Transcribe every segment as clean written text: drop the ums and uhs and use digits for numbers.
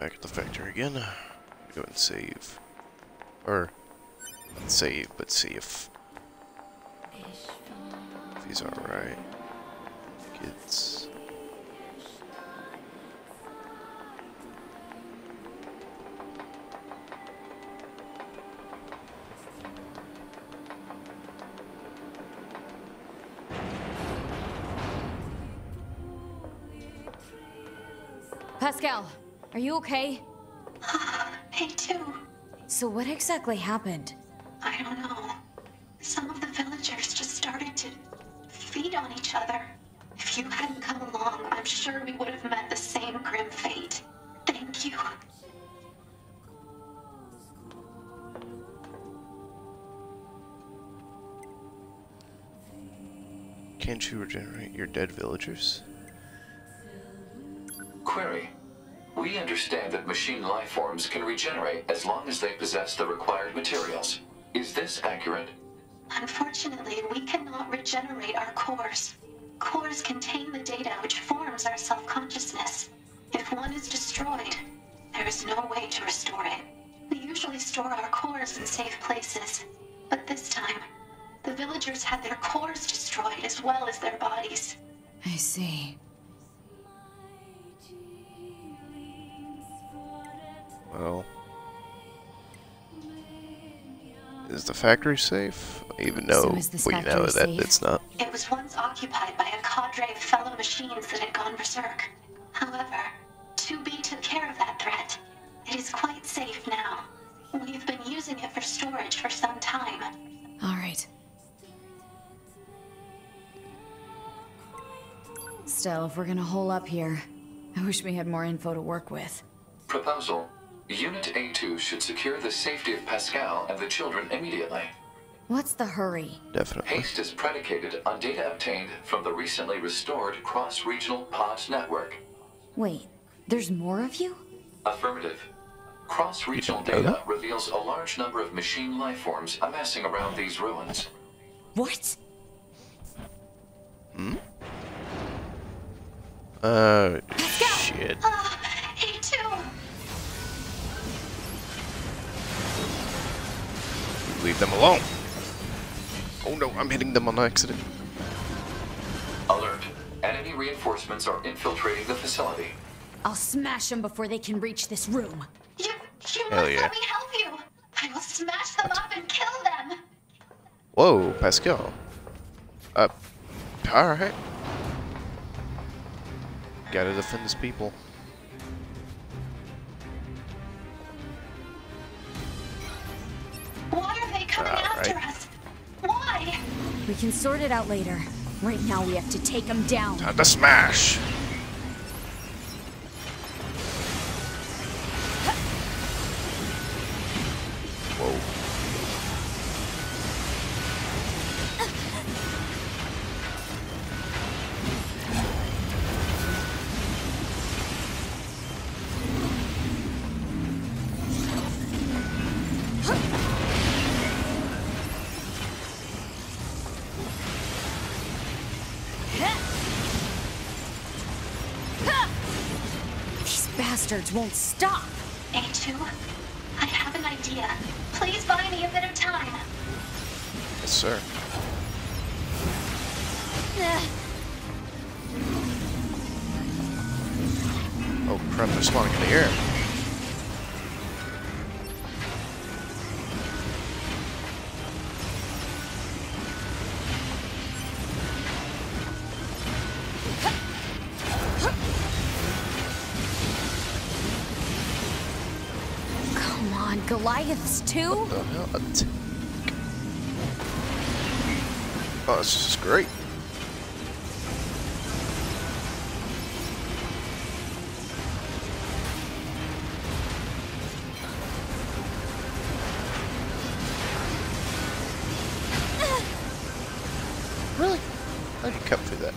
Back at the factory again. Go and save. Or, not save, but see if he's alright. Kids. Pascal, are you okay? Me too. So what exactly happened? I don't know. Some of the villagers just started to feed on each other. If you hadn't come along, I'm sure we would have met the same grim fate. Thank you. Can't you regenerate your dead villagers? Query. We understand that machine lifeforms can regenerate as long as they possess the required materials. Is this accurate? Unfortunately, we cannot regenerate our cores. Cores contain the data which forms our self-consciousness. If one is destroyed, there is no way to restore it. We usually store our cores in safe places, but this time, the villagers had their cores destroyed as well as their bodies. I see. Well, is the factory safe? Even though So is this we know factory that safe? it's not. It was once occupied by a cadre of fellow machines that had gone berserk. However, 2B took care of that threat. It is quite safe now. We've been using it for storage for some time. All right. Still, if we're gonna hole up here, I wish we had more info to work with. Proposal. Unit A2 should secure the safety of Pascal and the children immediately. What's the hurry? Definitely. Haste is predicated on data obtained from the recently restored cross-regional pod network. Wait, there's more of you? Affirmative. Cross-regional You didn't know data reveals a large number of machine lifeforms amassing around these ruins. What? Hmm? Shit. A2! Leave them alone. Oh no, I'm hitting them on accident. Alert. Enemy reinforcements are infiltrating the facility. I'll smash them before they can reach this room. You Hell must yeah. let me help you! I will smash them up and kill them! Whoa, Pascal. Alright. Gotta defend his people. Why are they coming after us? Why? We can sort it out later. Right now we have to take them down. Time to smash! Whoa. These bastards won't stop. A2, I have an idea. Please buy me a bit of time. Yes, sir. Oh crap, they're spawning in the air. Come on, Goliaths too? What the hell? Oh, this is great. Really? How did you cut through that?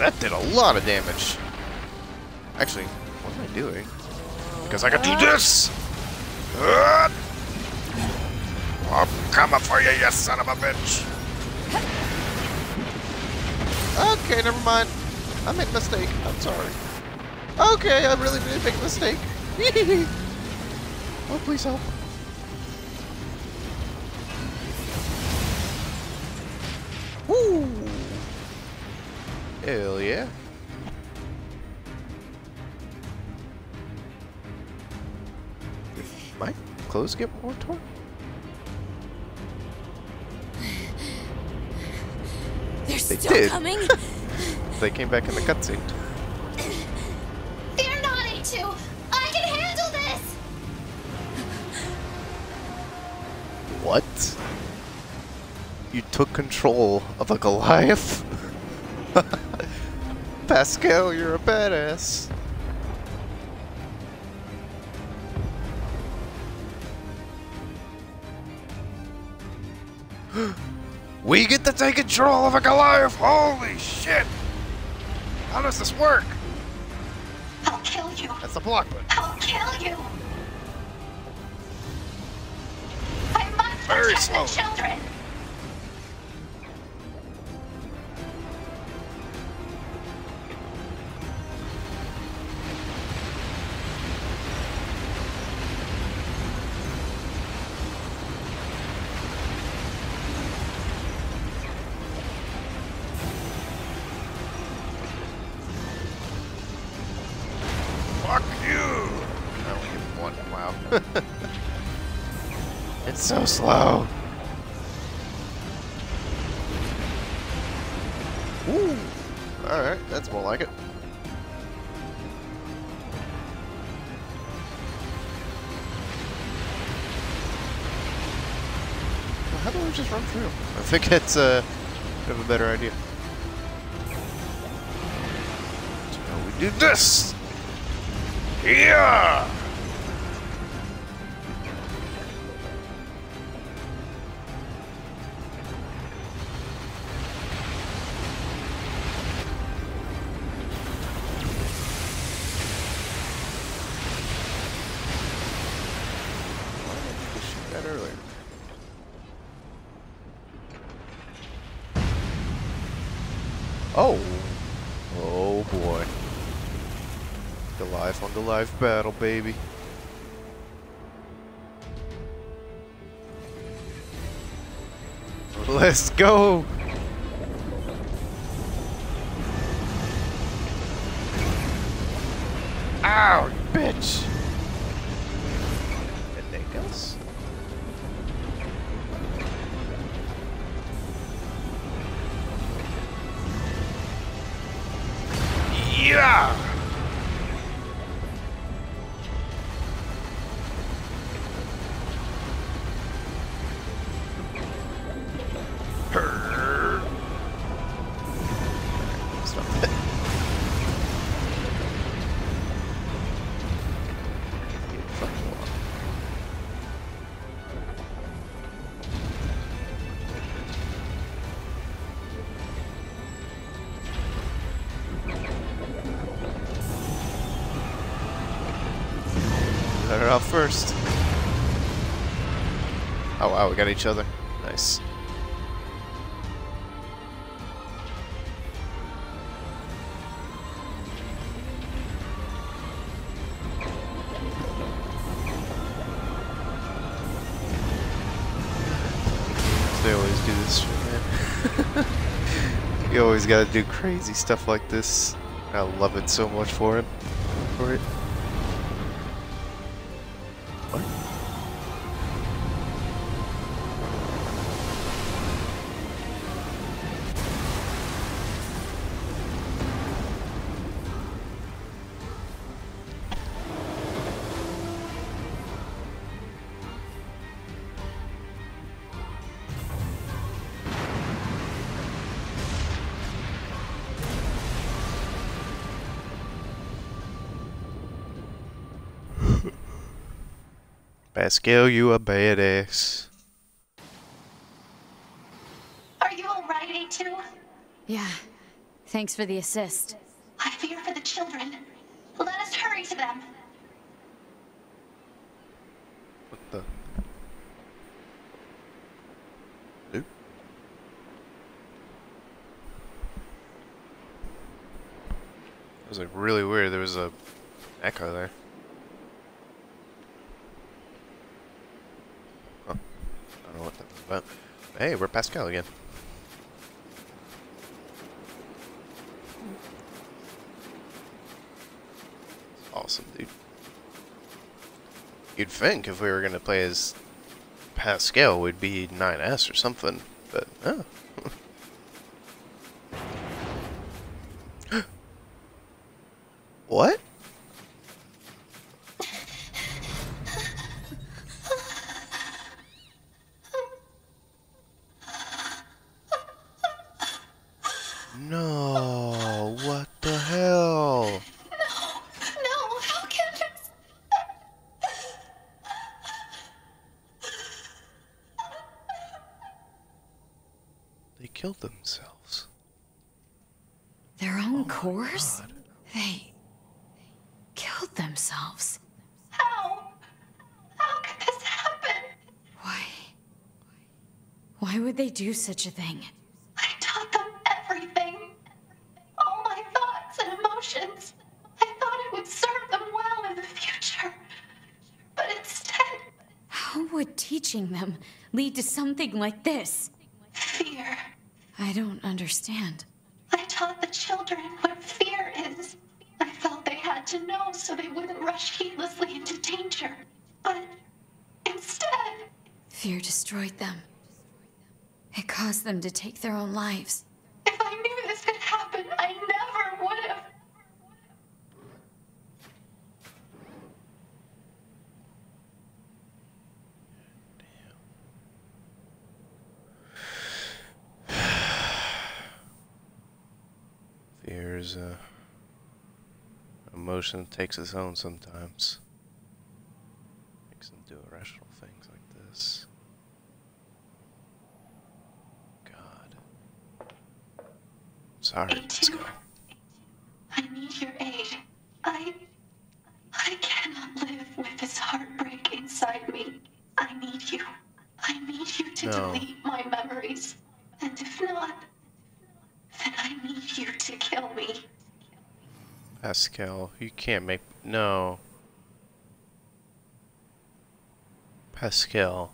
That did a lot of damage. Actually, what am I doing? Because I can do this! I'm coming for you, you son of a bitch! Okay, never mind. I made a mistake. I'm sorry. Okay, I really did make a mistake. Oh, please help. Woo! Hell yeah. Did my clothes get more torn? They're They still did. coming. They came back in the cutscene. Fear not, A2! I can handle this! What? You took control of a Goliath? Pascal, you're a badass. We get to take control of a Goliath! Holy shit! How does this work? I'll kill you. That's the block button. I'll kill you. I must Very protect slow. the children. Fuck you! I only get one. Wow. It's so slow. Ooh. Alright, that's more like it. Well, how do we just run through? I think it's we have a better idea. So now we do this! Yeah! Why didn't I shoot that earlier? Oh! Oh boy. Goliath on Goliath battle, baby. Let's go! Ow, you bitch! Anything else? Yeah! Stop it. Let her out first. Oh wow, we got each other. Nice. They always do this shit, man. You always gotta do crazy stuff like this. I love it so much for it. For it. What? Pascal, you a badass. Are you alright, A2? Yeah. Thanks for the assist. I fear for the children. Let us hurry to them. What the? Dude. That was like really weird. There was a echo there. Huh. I don't know what that was about. Hey, we're Pascal again. Awesome, dude. You'd think if we were gonna play as Pascal, we'd be 9S or something, but no. What? No, what the hell? No, how can this? They killed themselves. Their own cores? God. They killed themselves. How? How could this happen? Why? Why would they do such a thing? I taught them everything. All my thoughts and emotions. I thought it would serve them well in the future. But instead, How would teaching them lead to something like this? fear. I don't understand. I taught the children what fear is. I felt they had to know so they wouldn't rush heedlessly into danger. But instead, Fear destroyed them. It caused them to take their own lives. if I knew this could happen, I never would have. Fear is a emotion that takes its own sometimes. Makes them do irrational things like this. God. Sorry, let's A2, go. I need your aid. I cannot live with this heartbreak inside me. I need you. I need you to No. delete my memories. And if not, then I need you to kill me. Pascal, you can't make... No. Pascal.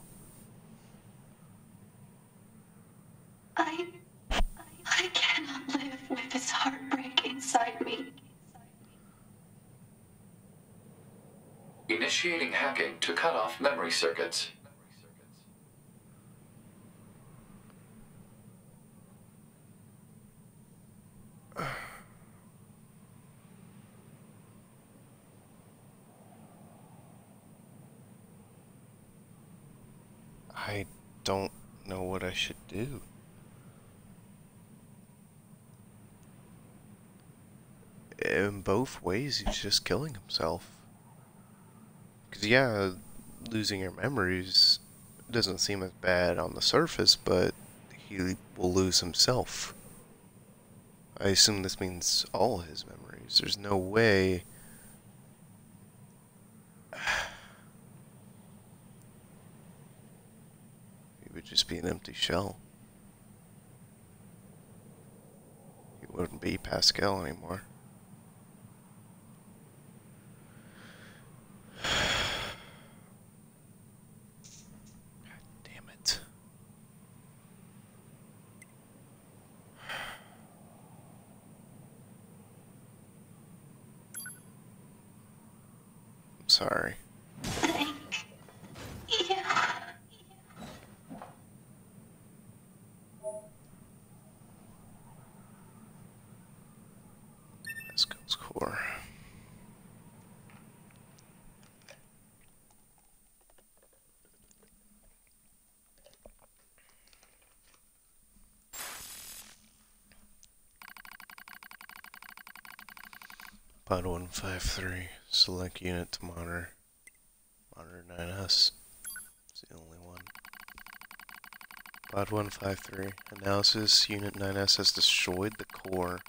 I cannot live with this heartbreak inside me. Initiating hacking to cut off memory circuits. I don't know what I should do. In both ways, he's just killing himself. Because, yeah, losing your memories doesn't seem as bad on the surface, but he will lose himself. I assume this means all his memories. There's no way... He would just be an empty shell. He wouldn't be Pascal anymore. God damn it. I'm sorry. Thank you. Pascal's core. Pod 153. Select unit to monitor. Monitor 9S. It's the only one. Pod 153. Analysis. Unit 9S has destroyed the core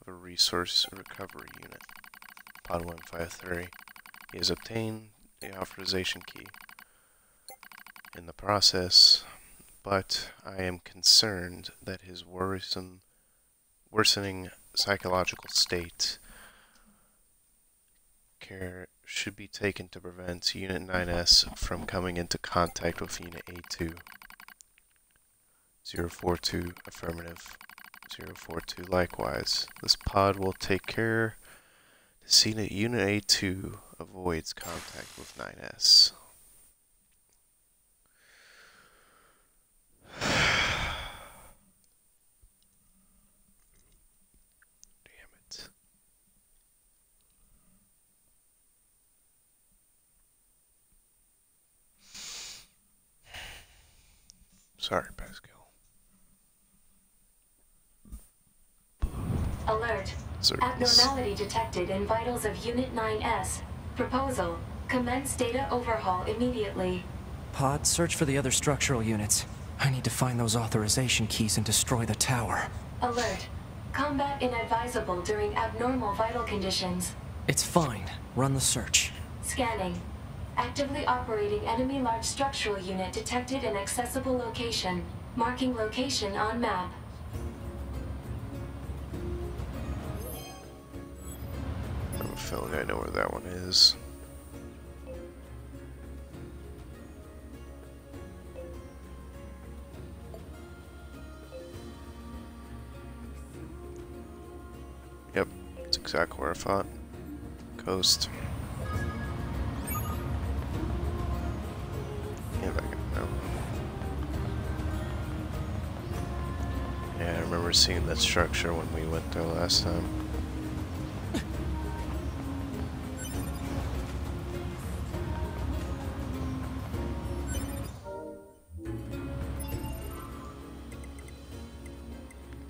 of a resource recovery unit. Pod 153. He has obtained the authorization key. In the process, but I am concerned that his worsening psychological state care should be taken to prevent Unit 9S from coming into contact with Unit A2. 042 affirmative. 042 likewise. This pod will take care to see that Unit A2 avoids contact with 9S. Damn it. Sorry, Pascal. Alert. Abnormality detected in vitals of Unit 9S. Proposal. Commence data overhaul immediately. Pod, search for the other structural units. I need to find those authorization keys and destroy the tower. Alert. Combat inadvisable during abnormal vital conditions. It's fine. Run the search. Scanning. Actively operating enemy large structural unit detected in accessible location. Marking location on map. I have a feeling I know where that one is. Yep, it's exactly where I thought. Coast. Yeah, back up now. Yeah, I remember seeing that structure when we went there last time.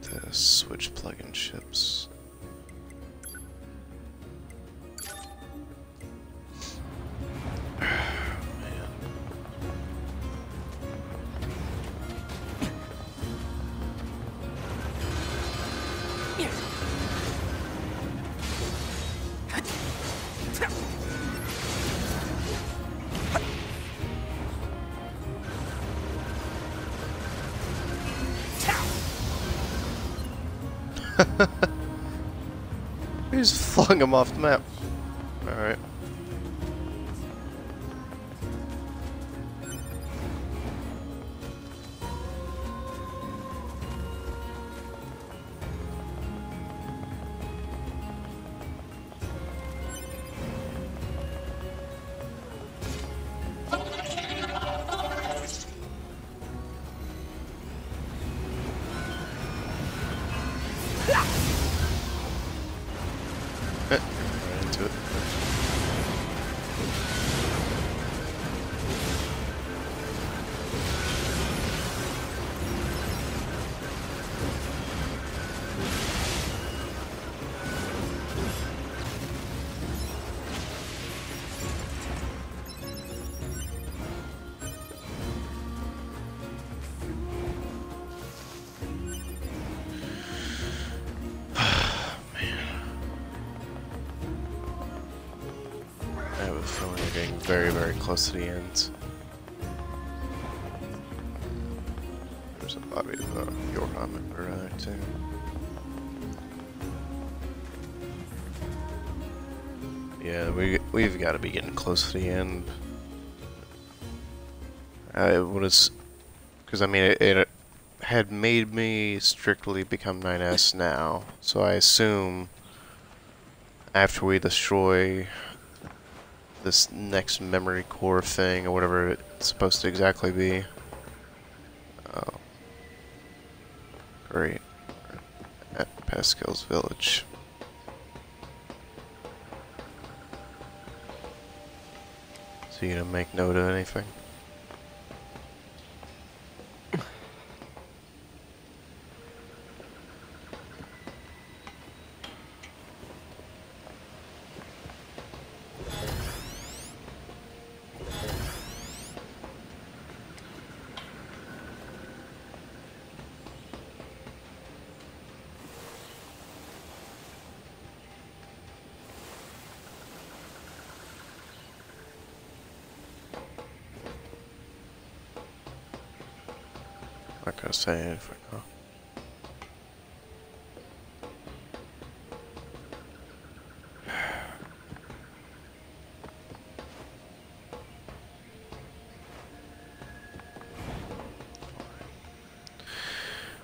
The switch plug-in ships. He just flung him off the map. Alright. Right into it. I have a feeling we're getting very, very close to the end. There's a body of your member there too. Yeah, we've got to be getting close to the end. Because I mean it had made me strictly become 9S now, so I assume after we destroy this next memory core thing, or whatever it's supposed to exactly be. Oh. Great. At Pascal's village. So you gonna make note of anything? Not gonna say it for now.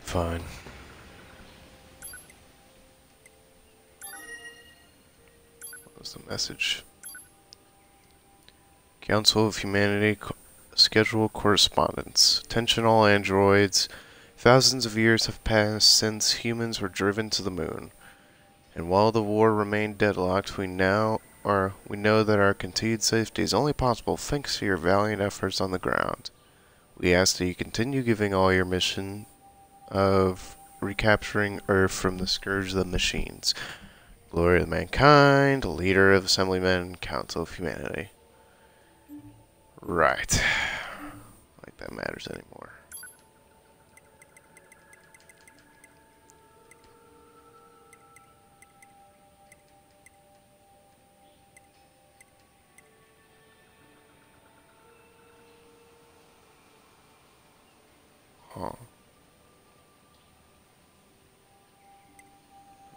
Fine. What was the message? Council of Humanity schedule correspondence. Attention all androids. Thousands of years have passed since humans were driven to the moon. And while the war remained deadlocked, we know that our continued safety is only possible thanks to your valiant efforts on the ground. We ask that you continue giving all your mission of recapturing Earth from the scourge of the machines. Glory of mankind, leader of Assemblymen, Council of Humanity. Right. Like that matters anymore. Huh.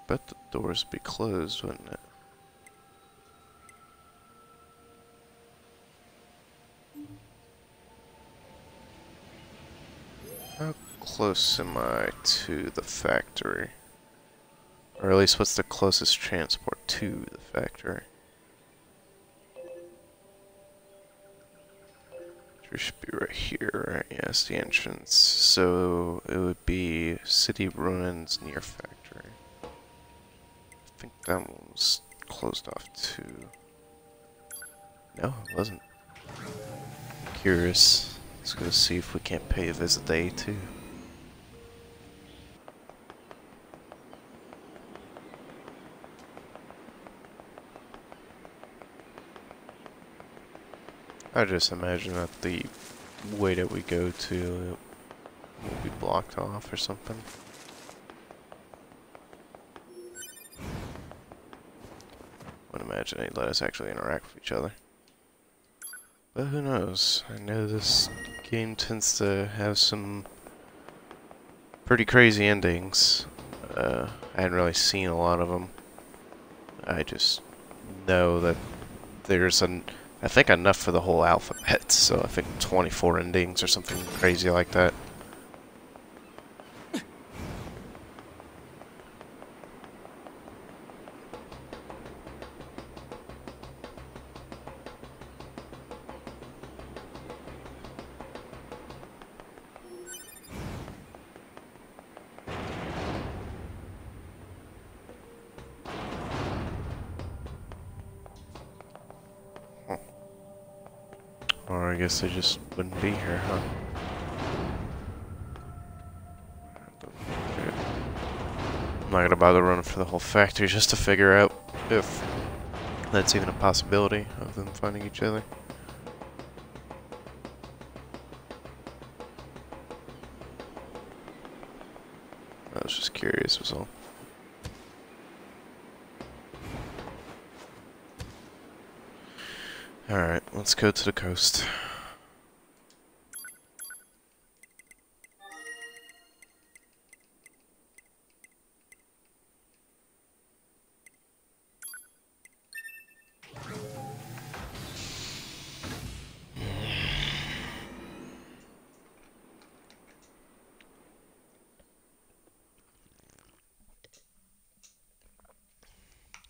Bet the doors be closed, wouldn't it? How close am I to the factory? Or at least what's the closest transport to the factory? It should be right here, right? Yeah, it's the entrance. So it would be City Ruins near factory. I think that one was closed off too. No, it wasn't. I'm curious. Let's go see if we can't pay a visit to A2. I just imagine that the way that we go to will be blocked off or something. Wouldn't imagine they'd let us actually interact with each other. But who knows? I know this game tends to have some pretty crazy endings. I hadn't really seen a lot of them. I just know that there's I think enough for the whole alphabet, so I think 24 endings or something crazy like that. Or I guess they just wouldn't be here, huh? I'm not gonna bother running for the whole factory just to figure out if that's even a possibility of them finding each other. I was just curious, was all. Alright, let's go to the coast.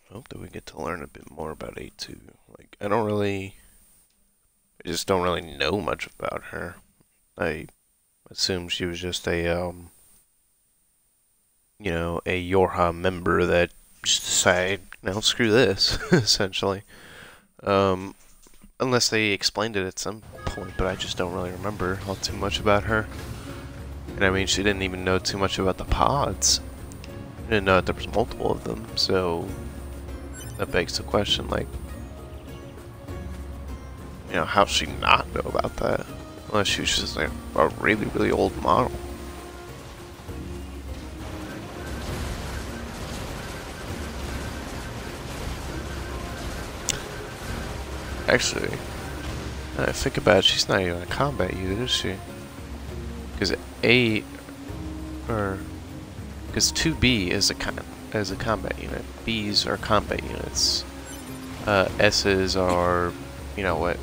Hope that we get to learn a bit more about A2. Like, I just don't really know much about her. I assume she was just a, a Yorha member that just decided, screw this, essentially. Unless they explained it at some point, but I just don't really remember all too much about her. And I mean, she didn't even know too much about the pods. Didn't know that there was multiple of them, so that begs the question, like, how'd she not know about that? Unless she was just like a really, really old model. Actually, I think about it, she's not even a combat unit, is she? Because A, or because 2B is a combat unit. B's are combat units. S's are, you know what,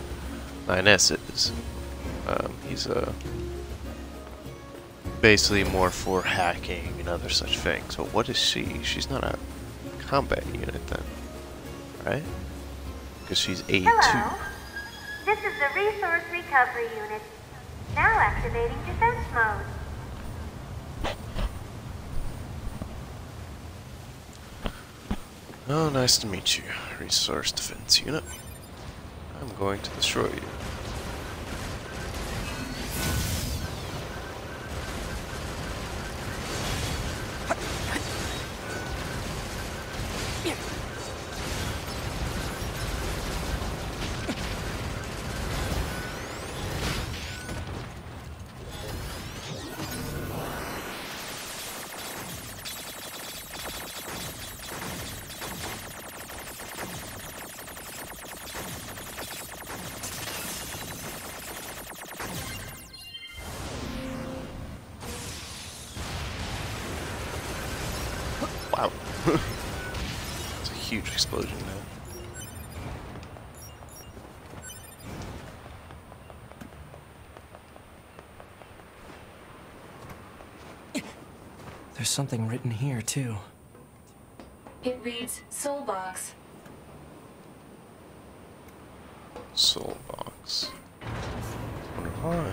9S's. He's basically more for hacking and other such things. So what is she? She's not a combat unit then, right? Because she's A2. Hello. This is the Resource Recovery Unit. Now activating defense mode. Oh, nice to meet you, Resource Defense Unit. I'm going to destroy you. Wow. It's a huge explosion now. There's something written here, too. It reads Soul Box. Soul box. Wonder why.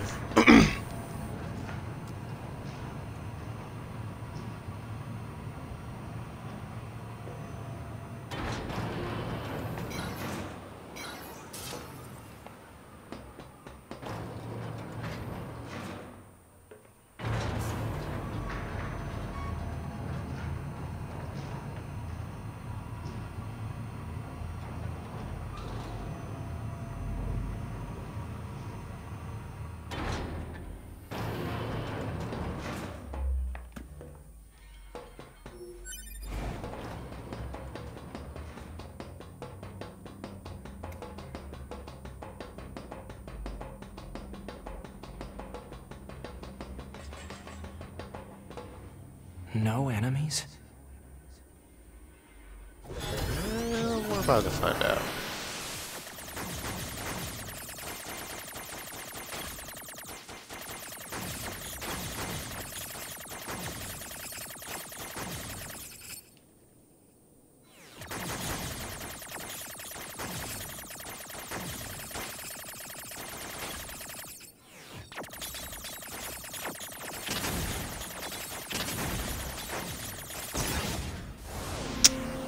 No enemies? Well, we're about to find out.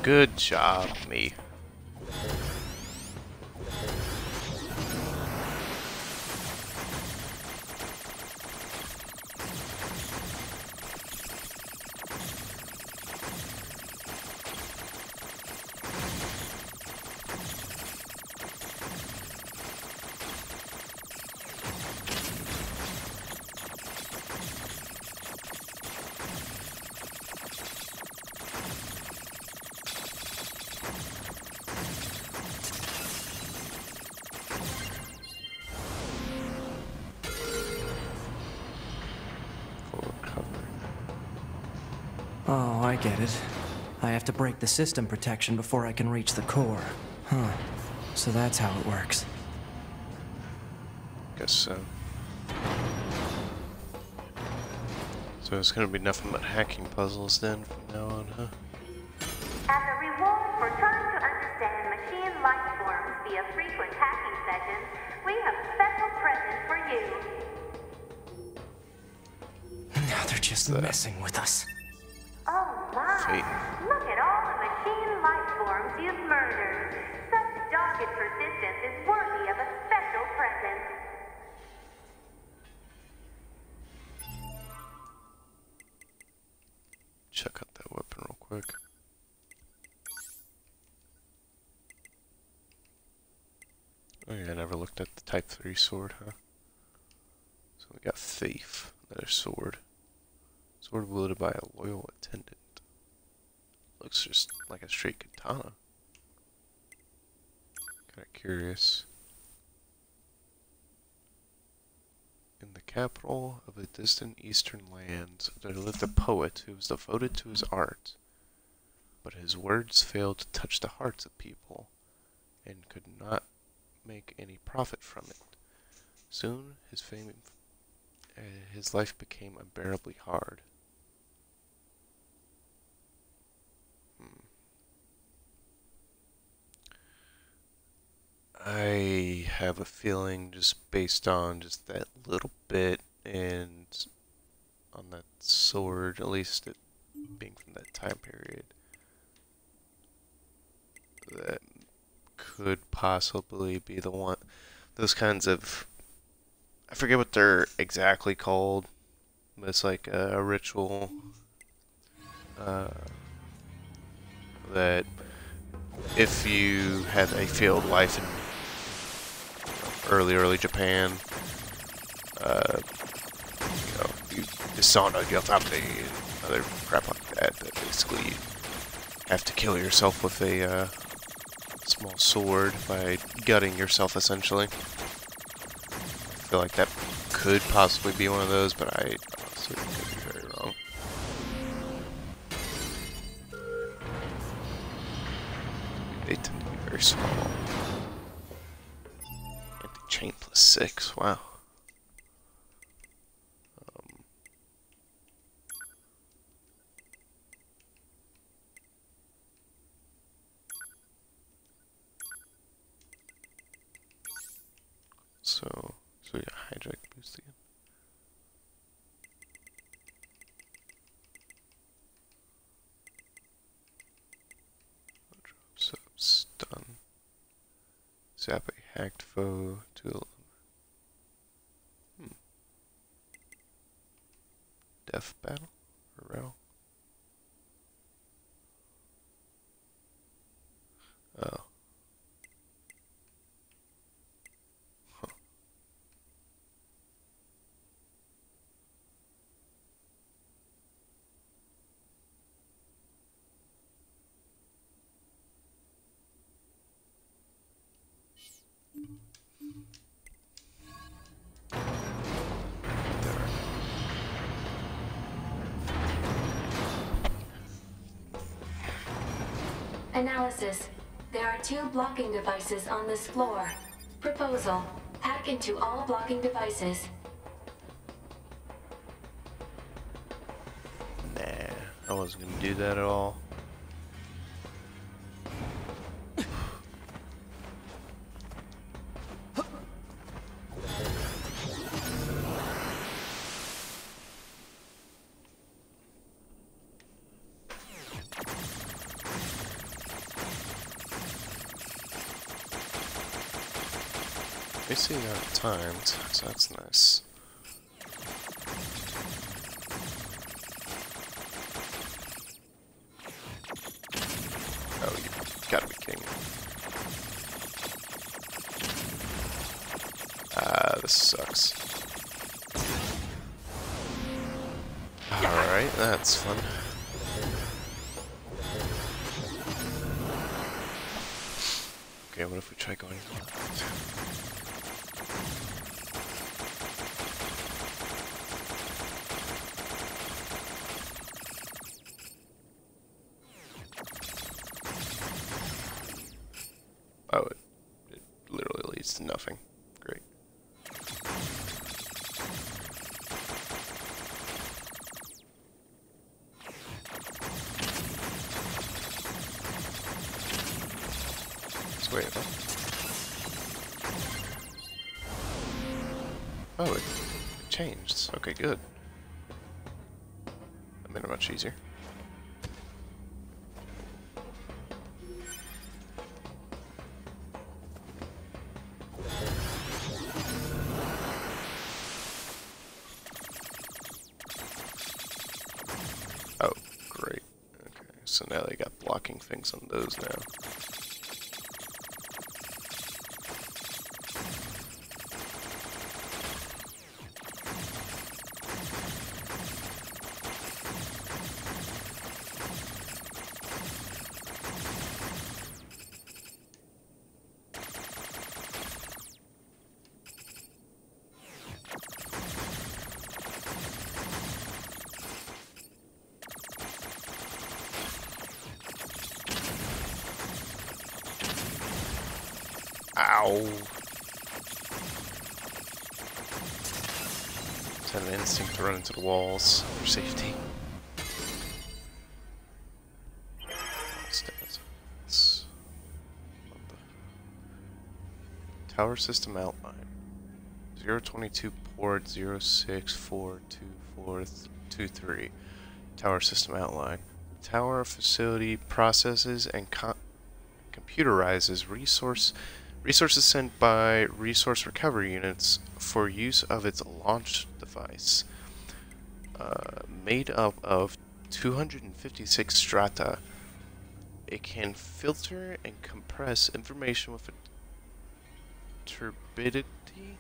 Good job, me. Full cover. Oh, I get it. I have to break the system protection before I can reach the core. Huh. So that's how it works. Guess so. So it's gonna be nothing but hacking puzzles then from now on, huh? As a reward for trying to understand machine life forms via frequent hacking sessions, we have a special present for you. Now they're just messing with us. Oh my! Fate. Look at all the machine life forms you've murdered. Such dogged persistence is worthy of a special present. Check out that weapon real quick. Oh yeah, I never looked at the Type 3 sword, huh? So we got Thief, another sword. Sword wielded by a loyal attendant. Looks just like a straight katana. Kinda curious. In the capital of a distant eastern land, there lived a poet who was devoted to his art, but his words failed to touch the hearts of people and could not make any profit from it. Soon, his life became unbearably hard. I have a feeling, just based on just that little bit and on that sword, at least it being from that time period, that could possibly be the one. Those kinds of, I forget what they're exactly called, but it's like a ritual uh, that if you had a failed life in early Japan, you dishonored your family and other crap like that. That basically you have to kill yourself with a small sword by gutting yourself, essentially. I feel like that could possibly be one of those, but I honestly could be very wrong. They tend to be very small. Anti-chain +6, wow. So yeah, hijack boost again. So stun. Zap a hacked foe to death battle or rel. Oh. Huh. Analysis. There are 2 blocking devices on this floor. Proposal. Hack into all blocking devices. Nah, I wasn't gonna do that at all. They see that timed, so that's nice. Oh, you gotta be kidding me. This sucks. Alright, that's fun. Okay, what if we try going left? Oh, it literally leads to nothing. Great. So wait, what? Oh, it changed. Okay, good. That made it much easier. Oh, great. Okay, so now they got blocking things on those now. Ow! Just had an instinct to run into the walls for safety. Tower system outline. 022 port 06424423. Tower system outline. Tower facility processes and computerizes resources sent by resource recovery units for use of its launch device. Made up of 256 strata, it can filter and compress information with a turbidity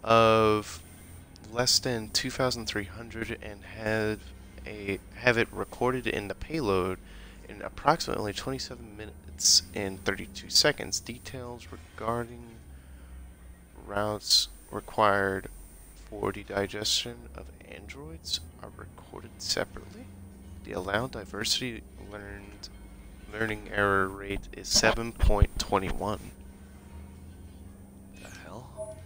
of less than 2,300 and have it recorded in the payload in approximately 27 minutes and 32 seconds. Details regarding routes required for the digestion of androids are recorded separately. The allowed diversity learning error rate is 7.21. The hell?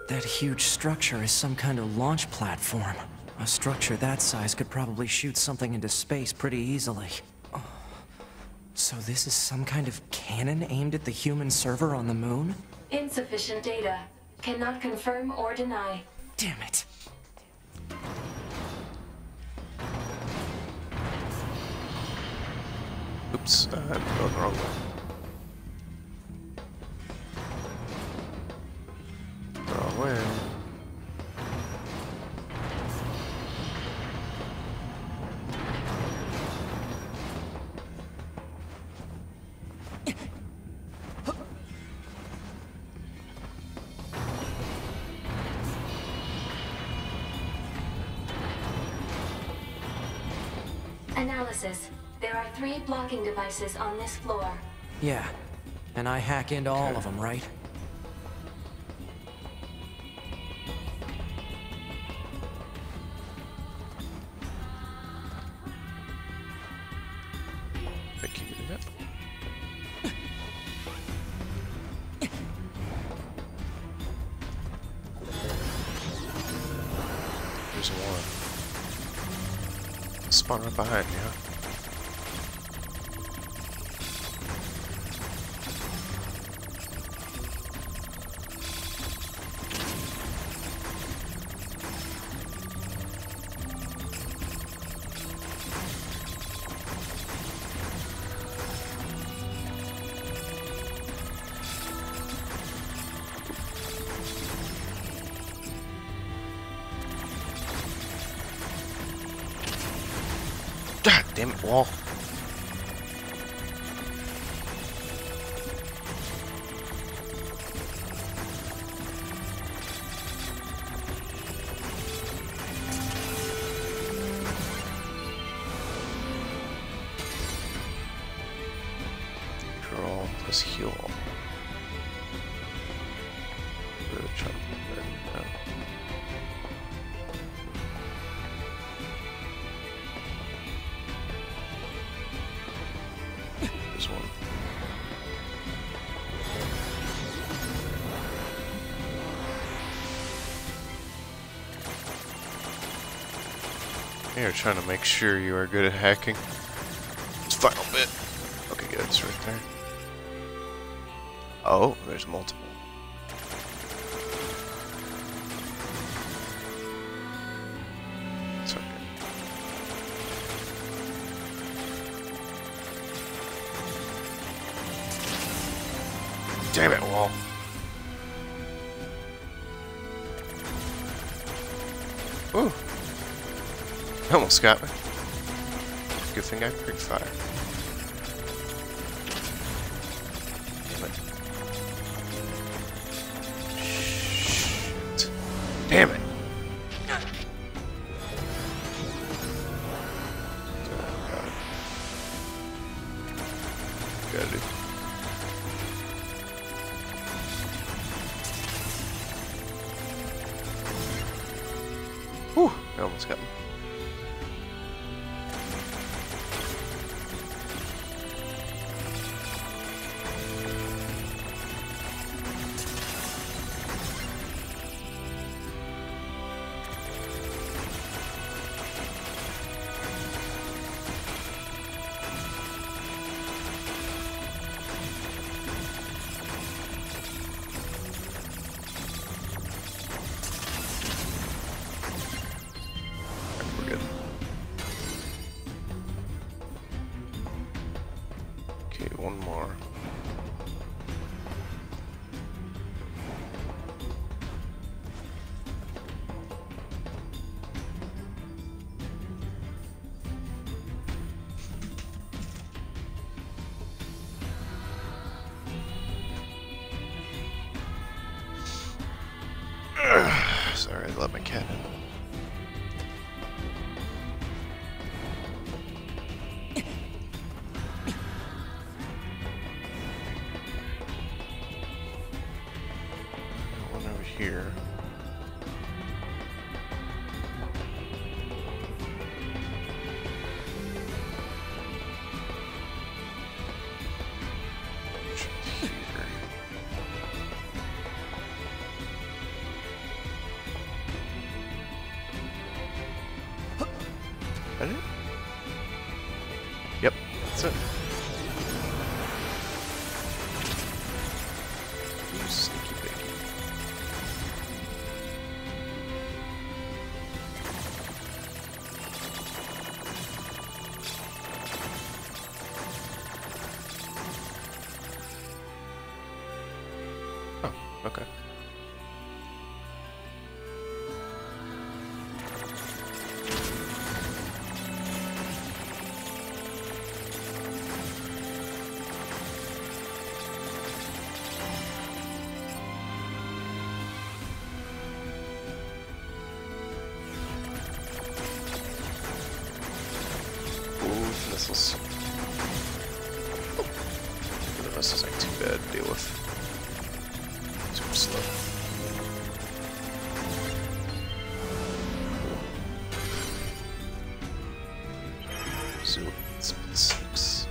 That huge structure is some kind of launch platform. A structure that size could probably shoot something into space pretty easily. Oh. So this is some kind of cannon aimed at the human server on the moon? Insufficient data. Cannot confirm or deny. Damn it. Oops, I'm going the wrong way. Wrong way. Analysis. There are 3 blocking devices on this floor. Yeah, and I hack into all of them, right? Think you did it. There's one. Spawn right behind you. God damn it, wall. Draw plus heal. Really trying to get there now. There's one. You're trying to make sure you are good at hacking. It's final bit. Okay, good. It's right there. Oh, there's multiple. It's okay. Damn it, wall. Ooh. Almost got me. Good thing I pre-fire. Damn it. Shit. Damn it. Got it. Whew, I almost got me. Sorry, I let my cat in. One over here. That it? Yep, that's it. You sneaky piggy. Oh, okay. Ooh, missiles. The missiles ain't too bad to deal with. Super slow. So, six.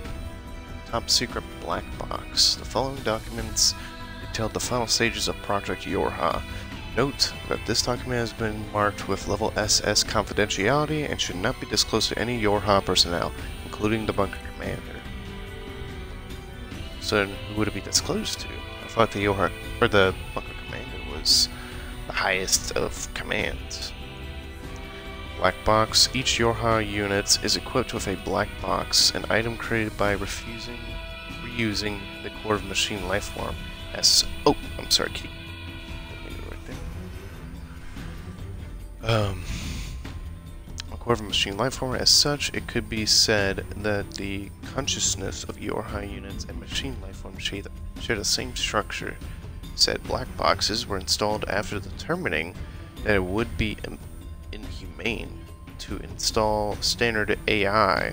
Top secret black box. The following documents detail the final stages of Project Yorha. Note that this document has been marked with level SS confidentiality and should not be disclosed to any Yorha personnel, including the bunker commander. So then who would it be disclosed to? I thought the Yorha, or the bunker commander was the highest of commands. Black box. Each Yorha unit is equipped with a black box, an item created by reusing the core of machine lifeform. Oh, I'm sorry, Kitty. A core of a machine lifeform. As such, it could be said that the consciousness of Yorha units and machine lifeforms share the same structure. Said black boxes were installed after determining that it would be inhumane to install standard AI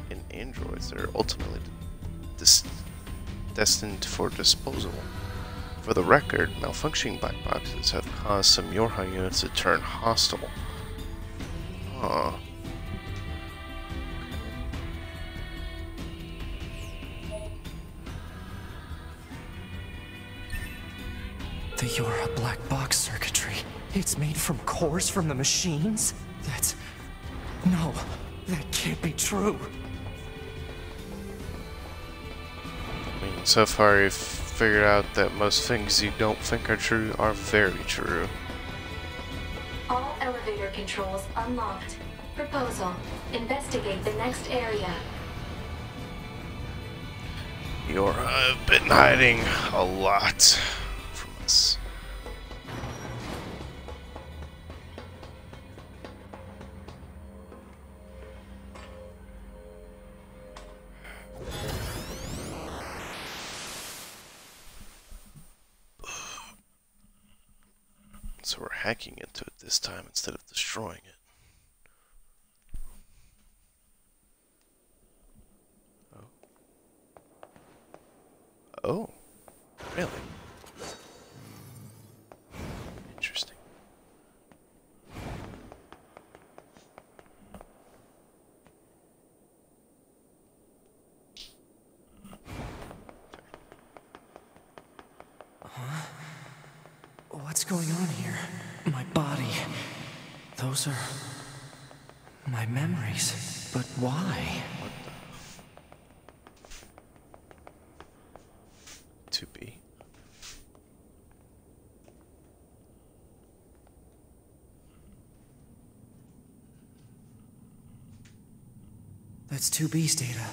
in androids that are ultimately destined for disposal. For the record, malfunctioning black boxes have caused some Yorha units to turn hostile. Huh. The Yorha black box circuitry. It's made from cores from the machines? No, that can't be true. I mean, so far you've figured out that most things you don't think are true are very true. All elevator controls unlocked. Proposal. Investigate the next area. Yorha have been hiding a lot from us. So we're hacking into it this time instead of destroying it. Oh, really? Interesting. What's going on here? My body. Those are my memories. But why? To be. That's 2B's data.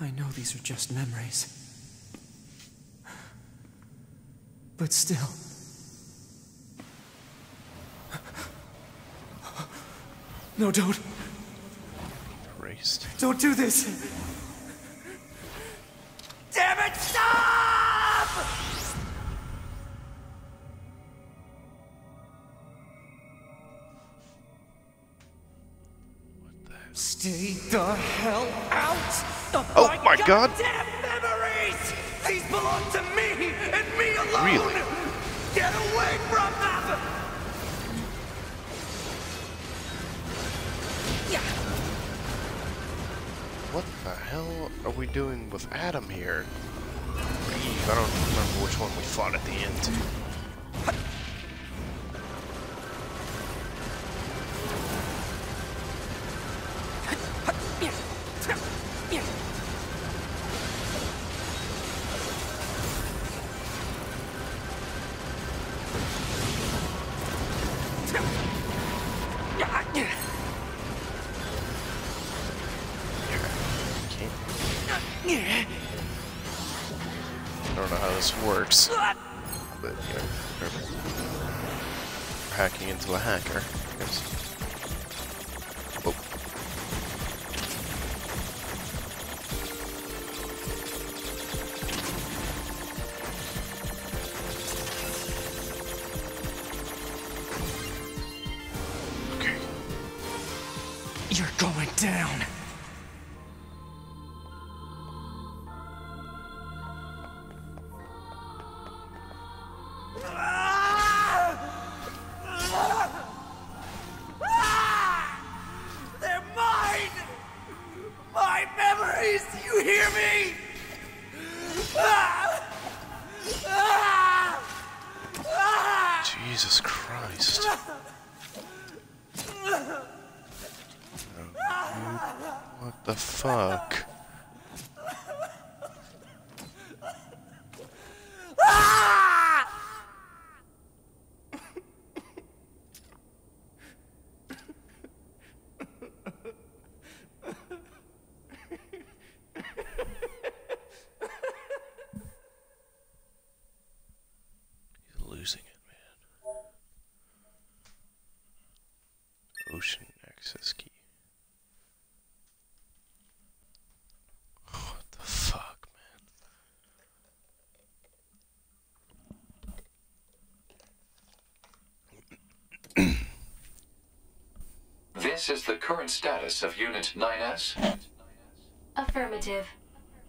I know these are just memories. But still... No, don't. Erased. Don't do this! Damn it, stop! What the hell? Stay the hell out of Oh my God. goddamn memories! These belong to me and me alone! Really? Get away from them! What the hell are we doing with Adam here? Or Eve, I don't remember which one we fought at the end. I don't know how this works, but you know, we're hacking into a hacker. I guess. Oh. Okay. You're going down. They're mine! My memories! You hear me? Jesus Christ. Oh, what the fuck? He's losing it, man. Ocean access key. What the fuck, man? This is the current status of Unit 9S. Affirmative.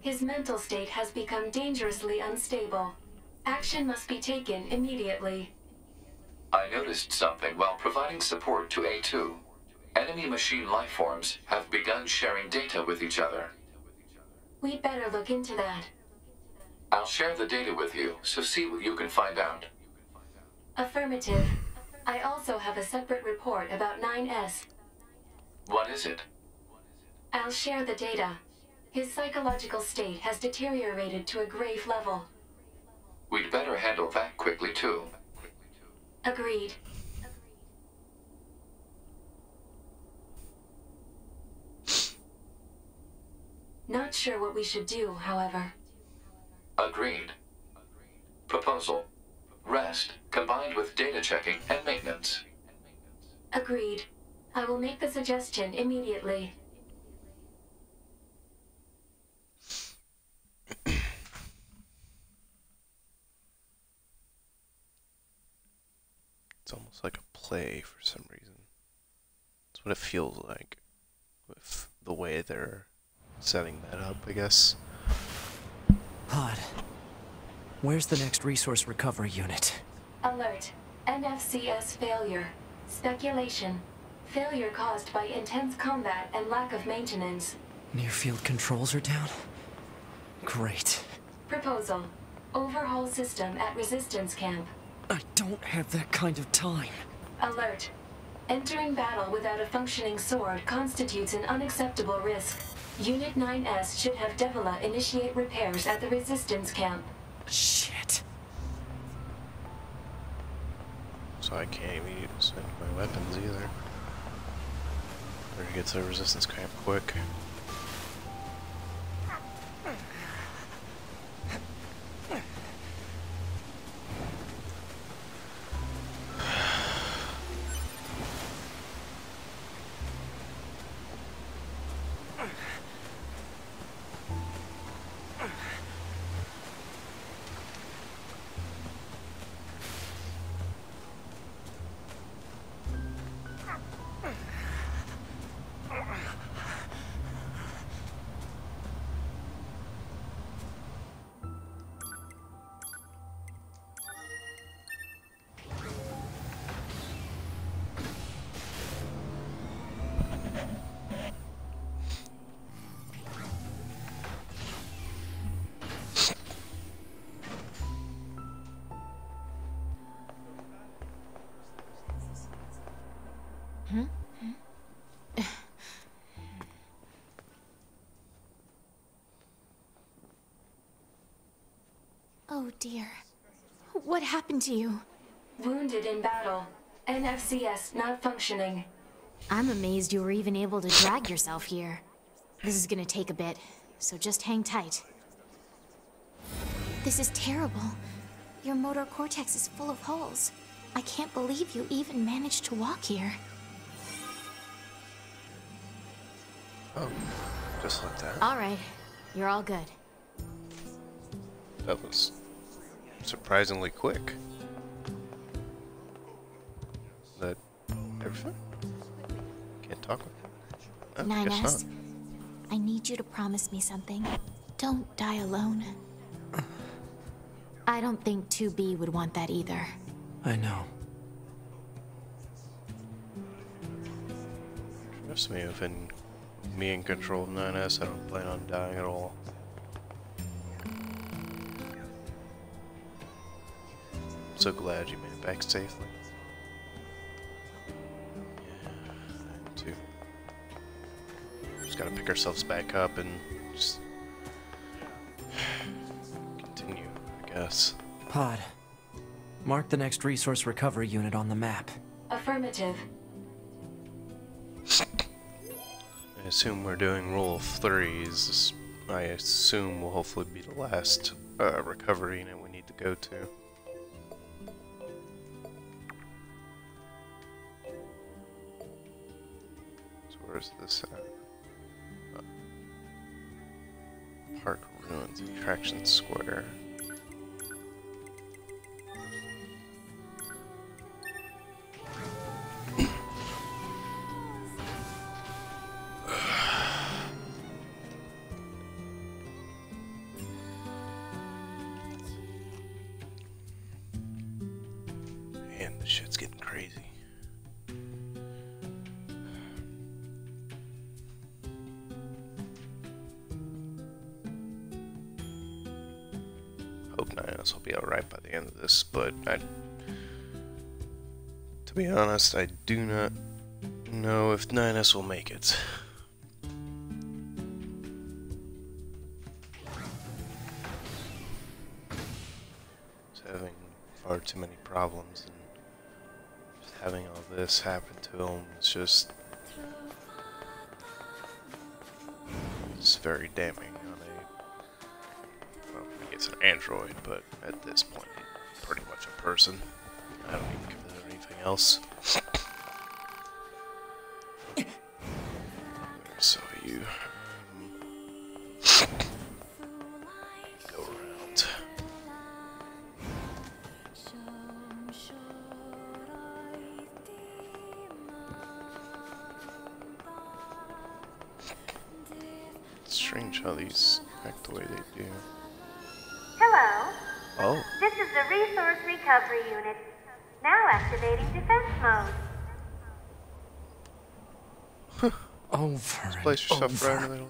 His mental state has become dangerously unstable. Action must be taken immediately. I noticed something while providing support to A2. Enemy machine lifeforms have begun sharing data with each other. We'd better look into that. I'll share the data with you, so see what you can find out. Affirmative. I also have a separate report about 9S. What is it? I'll share the data. His psychological state has deteriorated to a grave level. We'd better handle that quickly, too. Agreed. Not sure what we should do, however. Agreed. Proposal. Rest, combined with data checking and maintenance. Agreed. I will make the suggestion immediately. It's almost like a play for some reason. That's what it feels like with the way they're setting that up, I guess. Odd. Where's the next resource recovery unit? Alert. NFCS failure. Speculation. Failure caused by intense combat and lack of maintenance. Near-field controls are down? Great. Proposal. Overhaul system at resistance camp. I don't have that kind of time. Alert. Entering battle without a functioning sword constitutes an unacceptable risk. Unit 9S should have Devila initiate repairs at the resistance camp. Shit. So I can't even use any of my weapons either. Better get to the resistance camp quick. Oh dear. What happened to you? Wounded in battle. NFCS not functioning. I'm amazed you were even able to drag yourself here. This is gonna take a bit, so just hang tight. This is terrible. Your motor cortex is full of holes. I can't believe you even managed to walk here. Oh, just like that. Alright, you're all good. That was surprisingly quick. That everything? Can't talk with him. No, guess 9S, I need you to promise me something. Don't die alone. I don't think 2B would want that either. I know. Trust me, if me in control of 9S, I don't plan on dying at all. I'm so glad you made it back safely. Yeah, too. Just gotta pick ourselves back up and just continue, I guess. Pod. Mark the next resource recovery unit on the map. Affirmative. I assume we're doing rule of threes. I assume will hopefully be the last recovery unit we need to go to. So where's this at? Park Ruins, Attraction Square. Man, this shit's getting crazy. Hope 9S will be alright by the end of this, but to be honest, I do not know if 9S will make it. He's having far too many problems, and just having all this happen to him is just... it's very damning on a... well, I guess an android, but at this point, he's pretty much a person. I don't even consider anything else. Where saw you? Go around. It's strange how these act the way they do. Hello. Oh, This is the Resource Recovery Unit. Now activating defense mode. Over and place yourself right in the over. middle.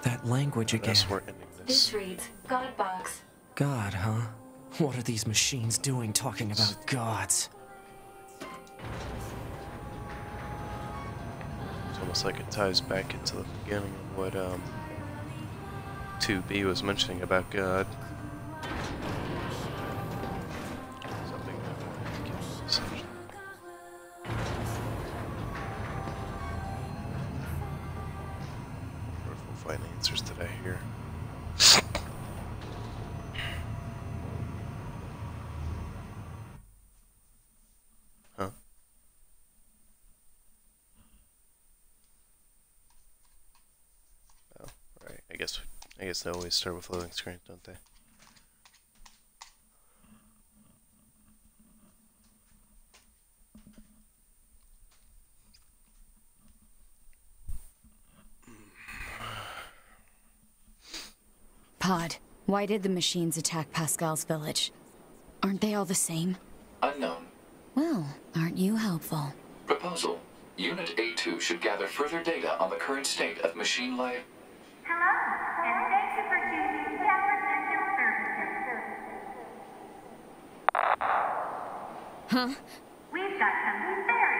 That language again. Guess we're ending This this. reads Godbox. God, huh? What are these machines doing talking about gods? It's almost like it ties back into the beginning of what 2B was mentioning about God. Something that I wanted to get to, essentially. I wonder if we'll find answers today here. Huh? Oh, right. I guess they always start with loading screen, don't they? Pod, why did the machines attack Pascal's village? Aren't they all the same? Unknown. Well, aren't you helpful? Proposal. Unit A2 should gather further data on the current state of machine life. Hello, and thank you for choosing Tower System Services. Huh? We've got some very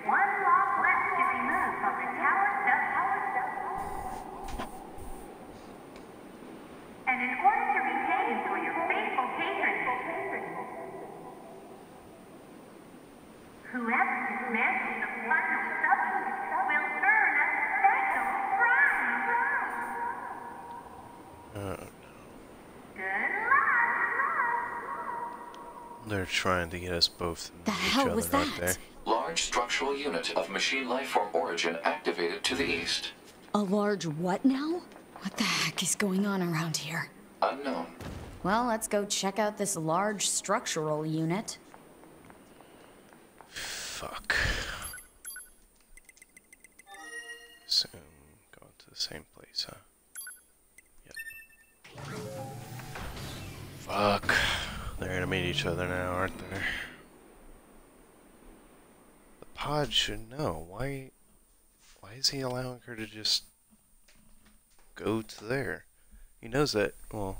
one lock left to remove from the tower subway. And in order to retain for your faithful patronage, whoever dismantles the final subway will earn a special prize. Good luck. They're trying to get us both to The meet each hell other, was aren't they? that? Large structural unit of machine lifeform origin activated to the east. A large what now? What the heck is going on around here? Unknown. Well, let's go check out this large structural unit. Fuck. So, going to the same place, huh? Yep. Fuck. They're gonna meet each other now, aren't they? The pod should know. Why is he allowing her to just go to there? He knows that, well,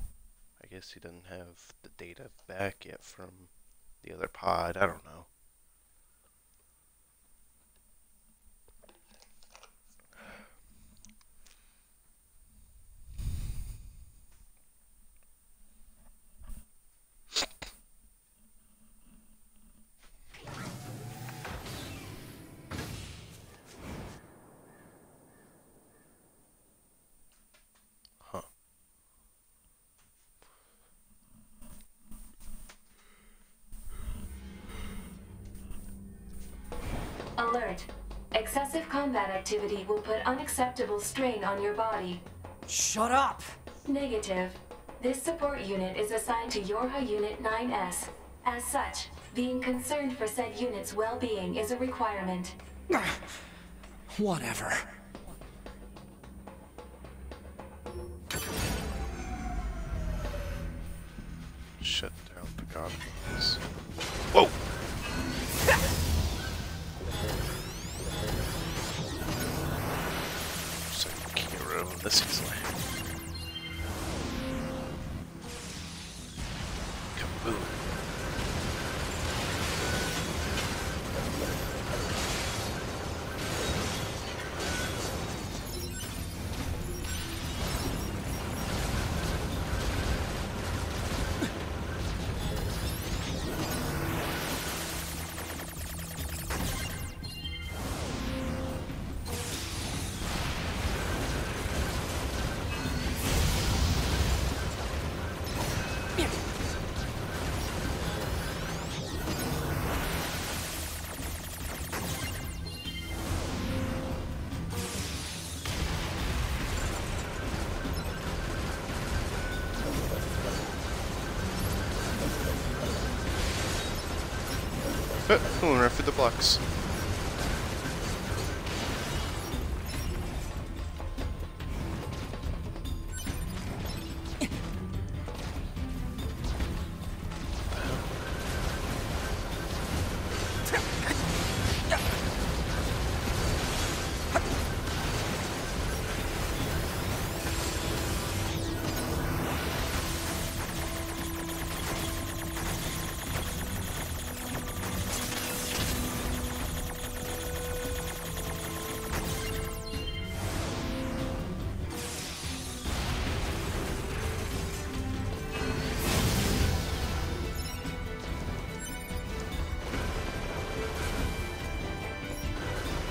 I guess he doesn't have the data back yet from the other pod. I don't know. Huh. Alert. Excessive combat activity will put unacceptable strain on your body. Shut up! Negative. This support unit is assigned to Yorha Unit 9S. As such, being concerned for said unit's well-being is a requirement. Whatever. Shut down the godfathers. Whoa! Just like Kiro in this easily. Kaboom. Oh, right for the blocks.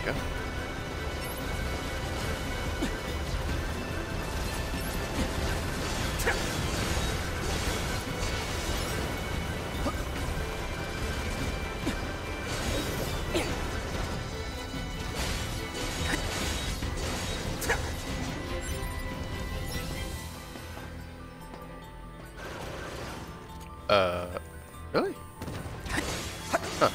Go. Really? Huh.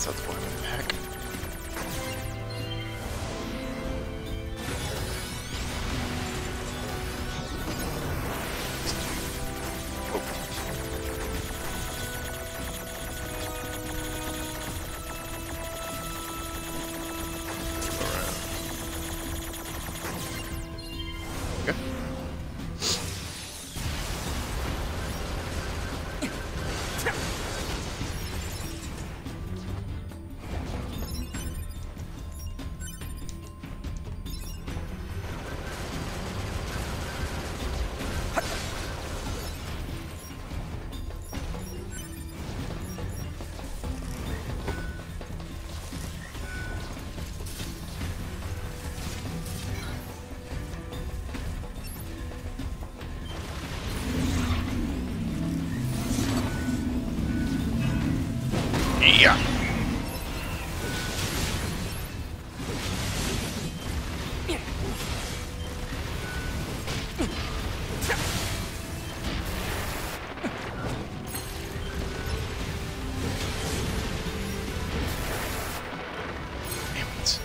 guess that's why I'm back. Yeah. Damn it.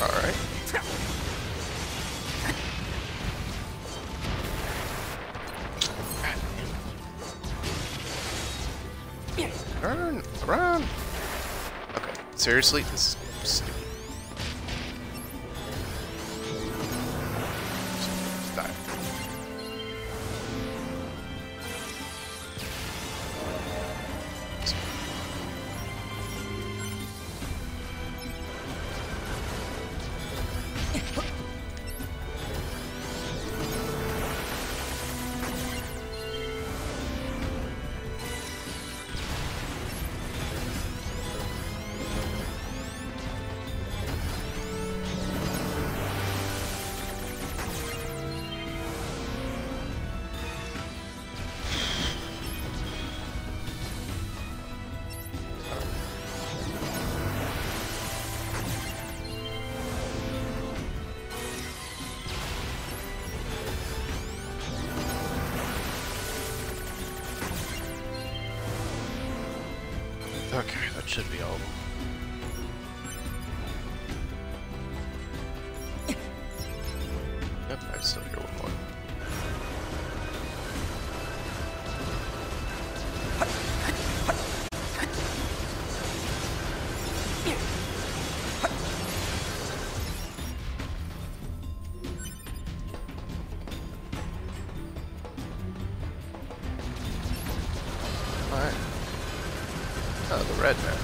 Alright. Run! Run! Okay, seriously? This is stupid. Just die. Okay, that should be all of them. Yep, I still hear one more. Alright. Oh, the red man.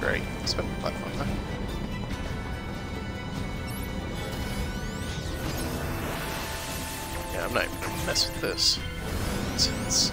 Great. It's been a lot of fun, huh? Yeah, I'm not even gonna mess with this. It's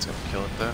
gonna kill it though.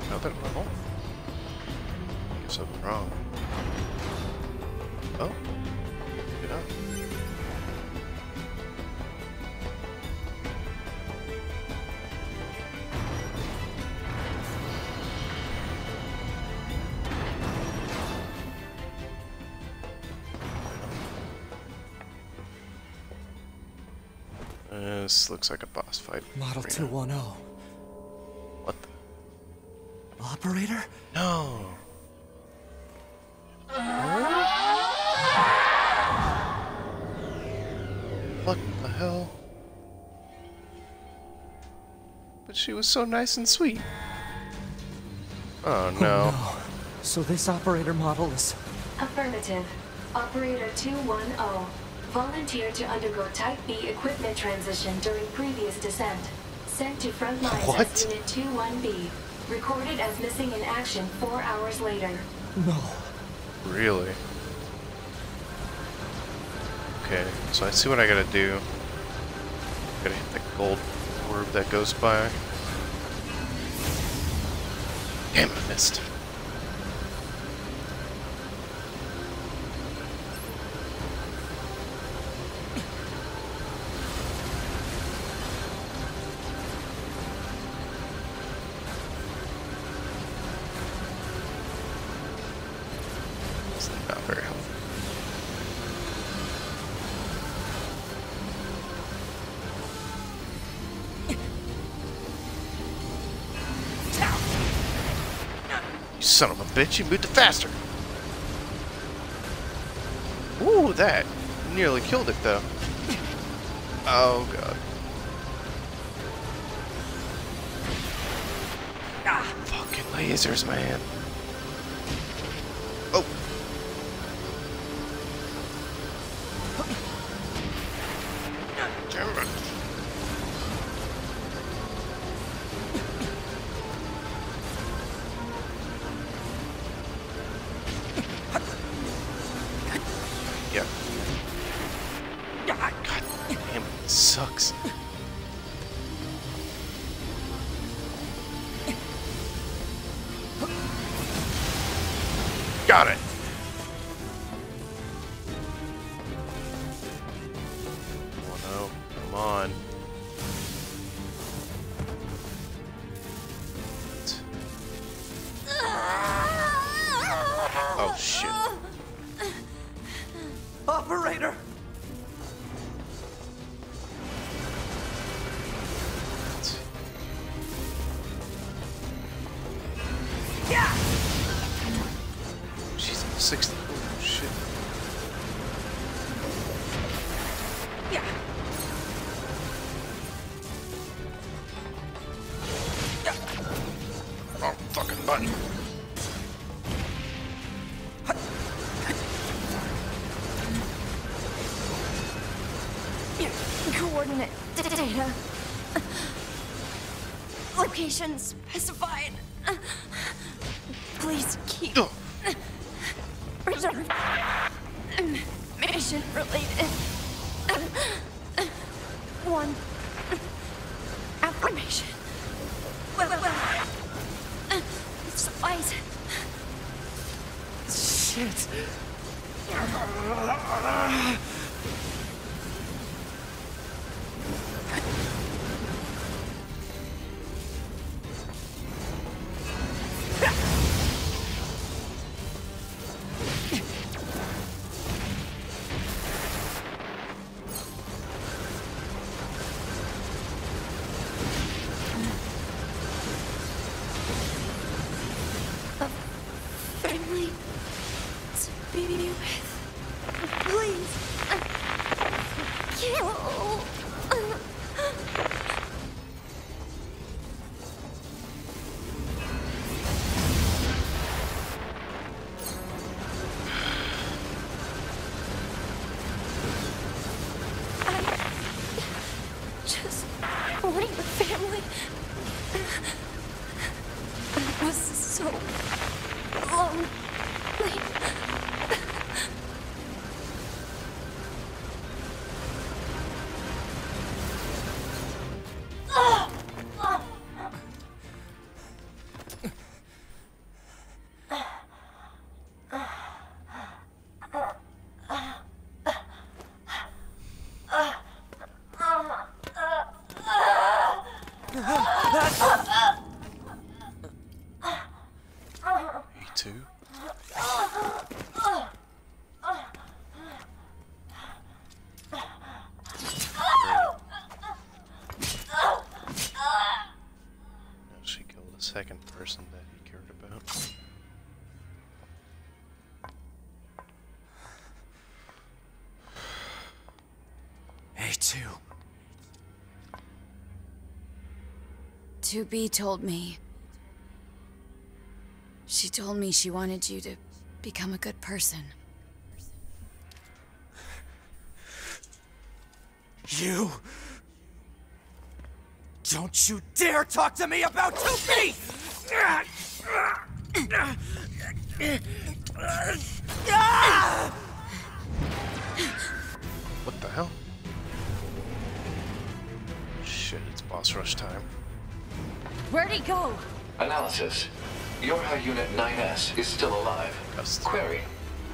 Another level? Guess I'm wrong. Oh, get up. This looks like a boss fight. Model arena. 210. What the? Operator? No! What the hell? But she was so nice and sweet. Oh no. Oh, no. So this operator model is... Affirmative. Operator 210 volunteered to undergo Type B equipment transition during previous descent. Sent to front lines What? as Unit 21B. Recorded as missing in action 4 hours later. No. Really? Okay, so I see what I gotta do. Gotta hit the gold orb that goes by. Damn, I missed. It's not very helpful. You son of a bitch, you moved it faster! Ooh, that! Nearly killed it though. Oh god. Ah, fucking lasers, man. Oh! Damn it. Yeah. God damn it, it sucks. Got it. Oh no, come on. Oh shit. Operator! She's 60. Oh shit. Wrong fucking button. Coordinate data. Location specified. Please keep. Ugh. Reserved. Mission related. One. Affirmation. Well. Supplies. Shit. Family to be with. Please. Kill. I just wanted a family. I was so lonely. Me too. Now she killed a second person that he cared about. A2. 2B told me. She told me she wanted you to become a good person. You... Don't you dare talk to me about 2B! What the hell? Shit, it's boss rush time. Where'd he go? Analysis. Yorha Unit 9S is still alive. Custom. Query.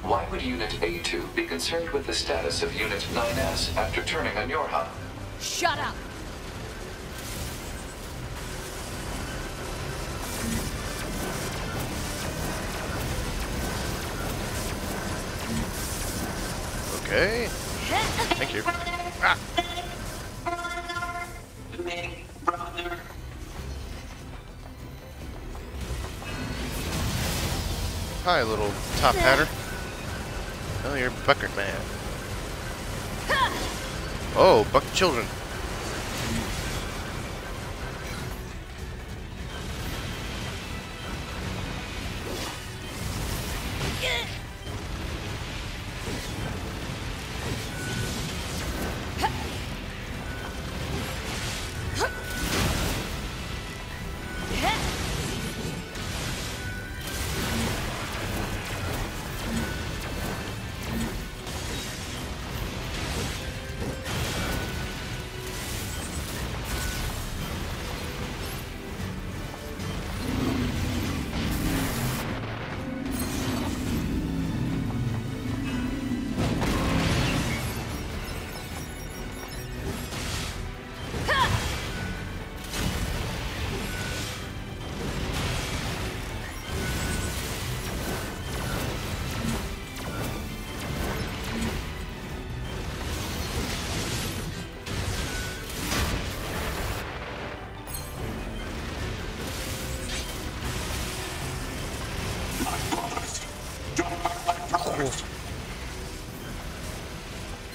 Why would Unit A2 be concerned with the status of Unit 9S after turning on Yorha? Shut up! Okay. Thank you. Ah! Big brother. Hi, little top hatter. Oh, you're Bucket Man. Oh, Bucket Children.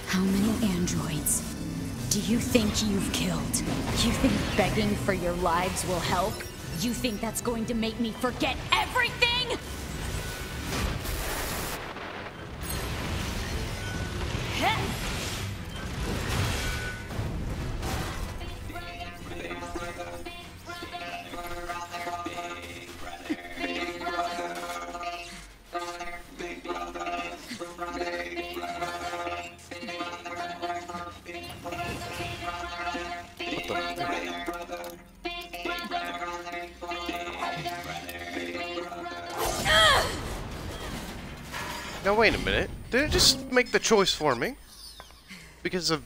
How many androids do you think you've killed? You think begging for your lives will help? You think that's going to make me forget everything? Now wait a minute. Did it just make the choice for me? Because of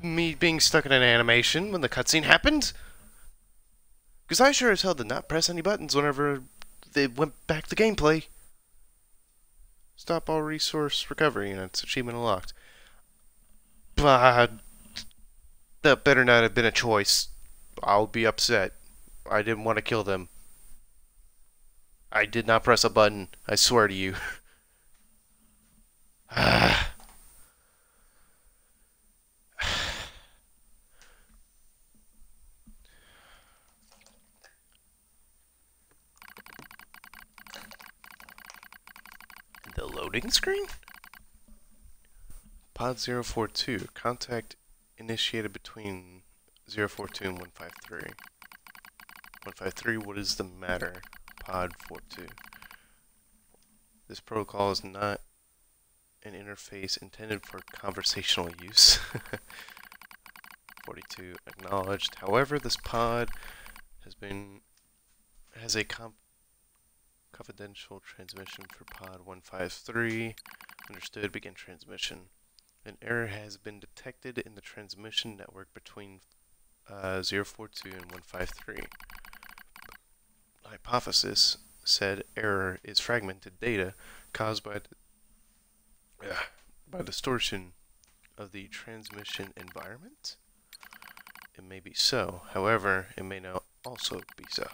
me being stuck in an animation when the cutscene happened? Because I sure as hell did not press any buttons whenever they went back to gameplay. Stop all resource recovery units. Achievement unlocked. But that better not have been a choice. I'll be upset. I didn't want to kill them. I did not press a button. I swear to you. The loading screen? Pod 042. Contact initiated between 042 and 153. 153, what is the matter? Pod 42. This protocol is not an interface intended for conversational use. 42, acknowledged. However, this pod has a confidential transmission for pod 153. Understood, begin transmission. An error has been detected in the transmission network between 042 and 153. Hypothesis said error is fragmented data caused by distortion of the transmission environment. It may be so, however, it may not also be so.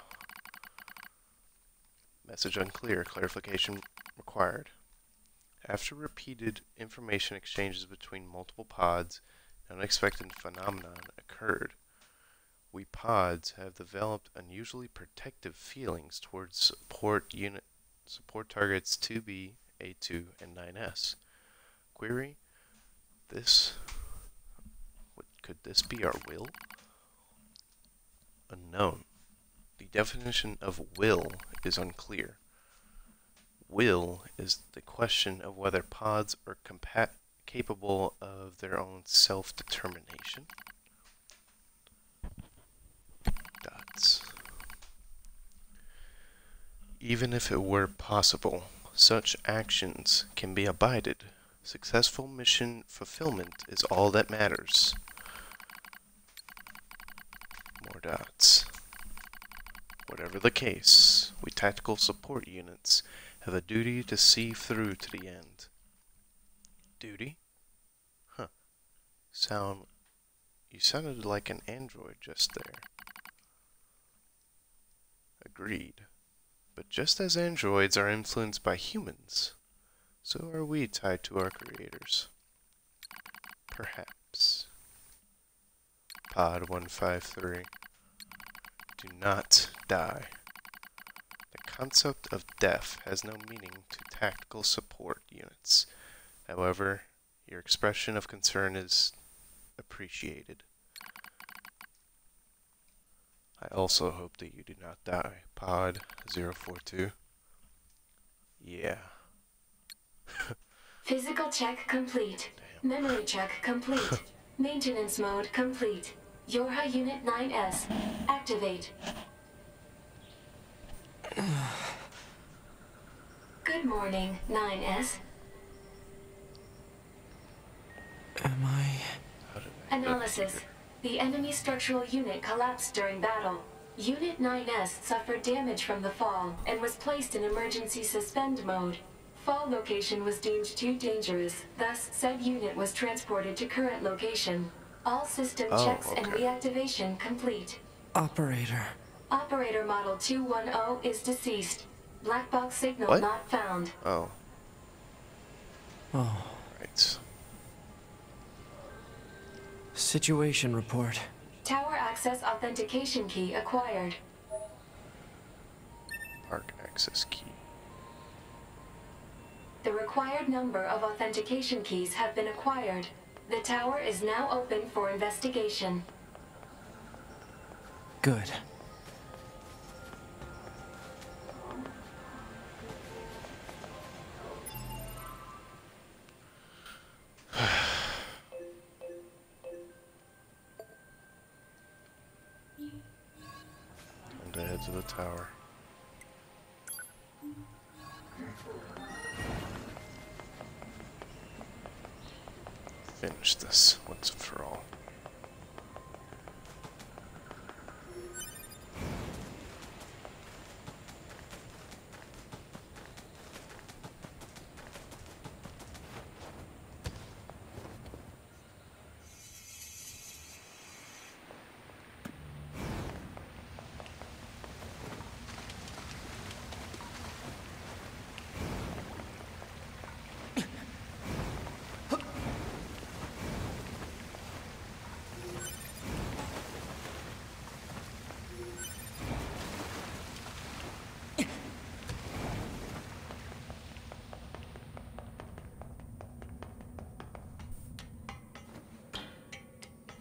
Message unclear, clarification required. After repeated information exchanges between multiple pods, an unexpected phenomenon occurred. We pods have developed unusually protective feelings towards support targets 2B, A2, and 9S. Query: could this be our will? Unknown. The definition of will is unclear. Will is the question of whether pods are capable of their own self-determination. Dots. Even if it were possible, such actions can be abided. Successful mission fulfillment is all that matters. More dots. Whatever the case, we tactical support units have a duty to see through to the end. Duty? Huh. You sounded like an android just there. Agreed. But just as androids are influenced by humans, so are we tied to our creators. Perhaps. Pod 153. Do not die. The concept of death has no meaning to tactical support units. However, your expression of concern is appreciated. I also hope that you do not die. Pod 042. Yeah. Physical check complete. Damn. Memory check complete. Maintenance mode complete. Yorha Unit 9S. Activate. Good morning, 9S. Am I... Analysis. The enemy structural unit collapsed during battle. Unit 9S suffered damage from the fall and was placed in emergency suspend mode. Fall location was deemed too dangerous, thus said unit was transported to current location. All system checks and reactivation complete. Operator. Operator Model 210 is deceased. Black box signal not found. Oh. Oh. Right. Situation report. Tower access authentication key acquired. Park access key. The required number of authentication keys have been acquired. The tower is now open for investigation. Good. to head to the tower. Finish this once and for all.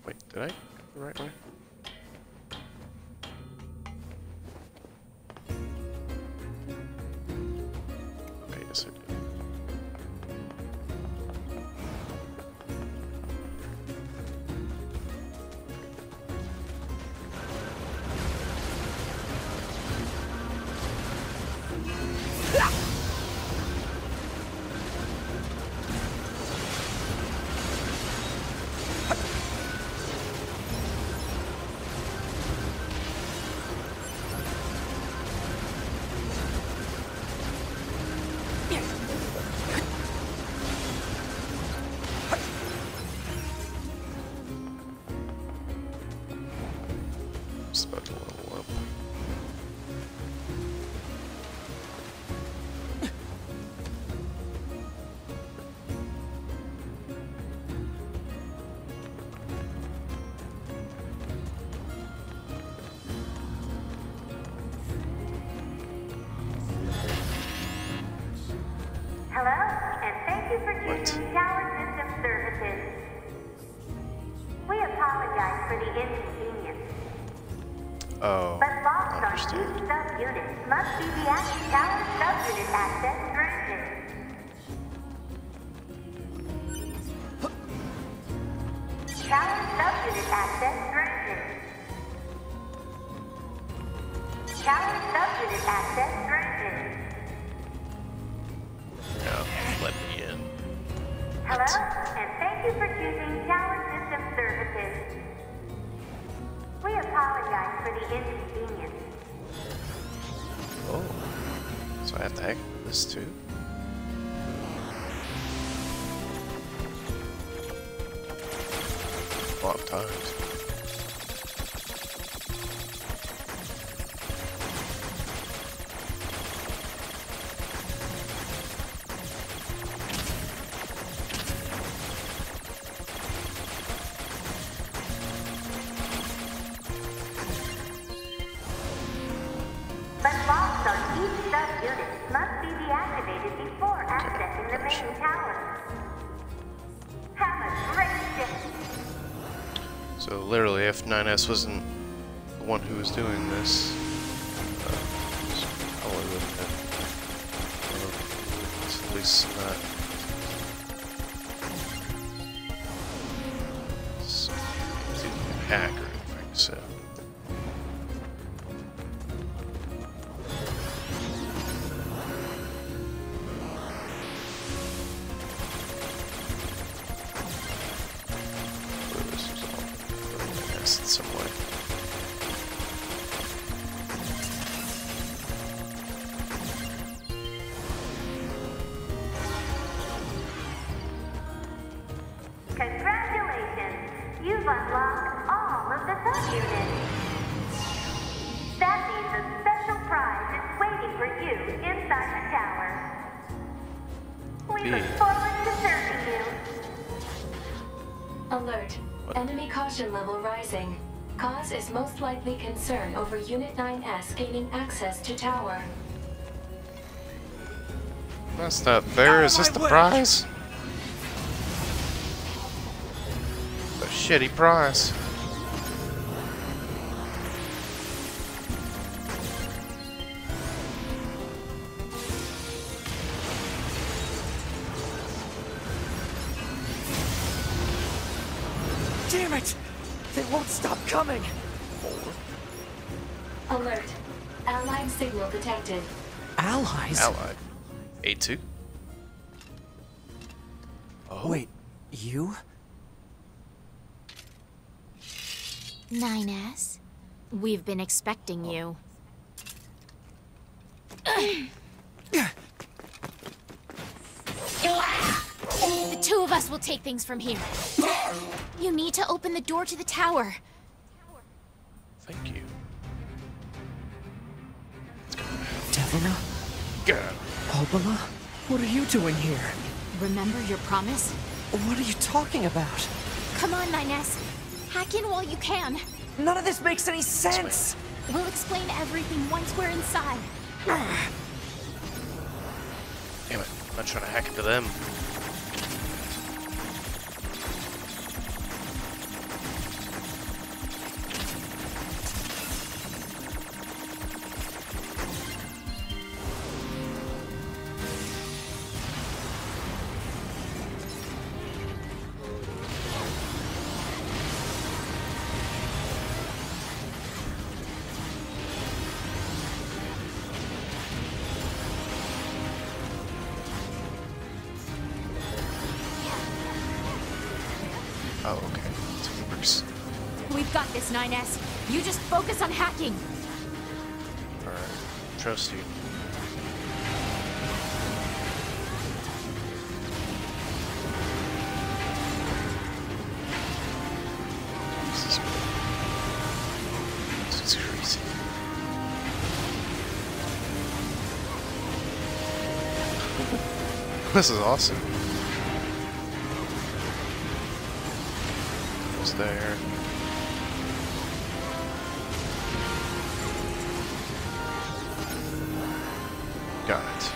Wait, did I go the right way? Okay, yes I did. Just about to level up. Hello, and thank you for choosing Tower System Services. We apologize for the inconvenience, Oh, but I logs on understand. each subunit must be deactivated. Tower subunit access granted. Tower subunit access granted. Tower subunit access granted. Yeah, let me in. Hello, and thank you for choosing Tower System Services. We apologize for the inconvenience. Oh, so I have to hack this too? A lot of times. But logs on each subunit must be deactivated before accessing the main tower. Have a great day. So literally, if 9S wasn't the one who was doing this, probably would have been. It's at least not so easy to hack or anything. So. This is all really nice in some way. Congratulations! You've unlocked all of the subunits. That means a special prize is waiting for you inside the tower. We look forward to serving you. Alert. Enemy caution level rising. Cause is most likely concern over Unit 9S gaining access to tower. That's not fair. Is this the prize? A shitty prize. Damn it! They won't stop coming! Alert. Allied signal detected. Allies? Allied. A2? Oh. Wait, you? 9S? We've been expecting you. The two of us will take things from here. You need to open the door to the tower. Thank you. Devina? God. Opala? What are you doing here? Remember your promise? What are you talking about? Come on, 9S. Hack in while you can. None of this makes any sense! We'll explain everything once we're inside. Damn it. I'm not trying to hack into them. Oh, okay. That's how it works. We've got this, 9S. You just focus on hacking. Alright. Trust you. This is crazy. This is awesome. Was there? Got it.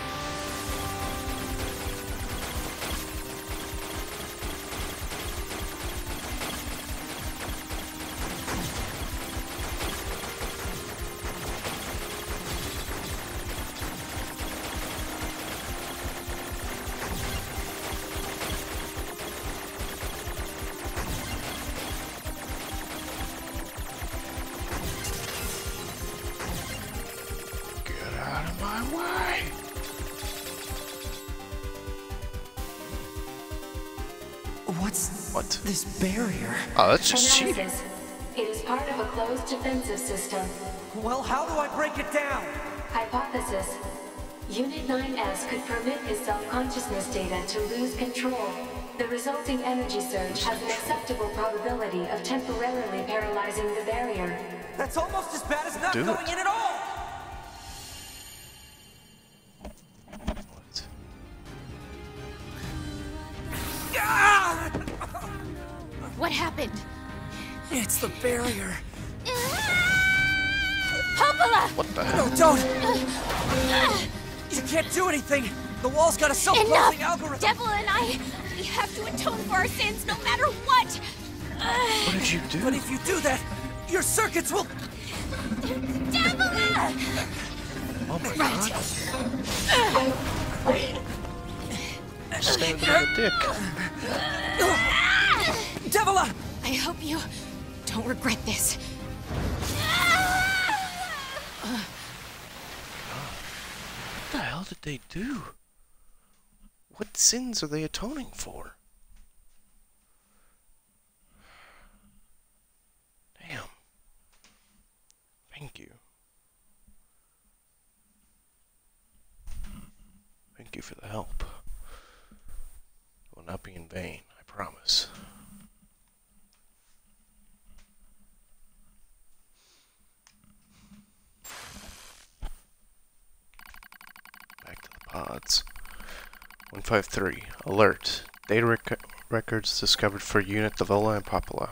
Get out of my way! What's What? this barrier? Oh, that's just cheating. Analysis. It is part of a closed defensive system. Well, how do I break it down? Hypothesis. Unit 9S could permit his self-consciousness data to lose control. The resulting energy surge has an acceptable probability of temporarily paralyzing the barrier. That's almost as bad as not Do going it. in at all! What? Ah! What happened? It's the barrier. Popola! What the hell? No, don't! You can't do anything! The wall's got a self-closing algorithm! Devil and I, we have to atone for our sins no matter what. What did you do? But if you do that, your circuits will... Devil! Oh my god. Stand by the dick. Devila! I hope you don't regret this. What the hell did they do? What sins are they atoning for? Damn. Thank you. Thank you for the help. It will not be in vain, I promise. Back to the pods. 153. Alert. Data records discovered for Unit Devola and Popola.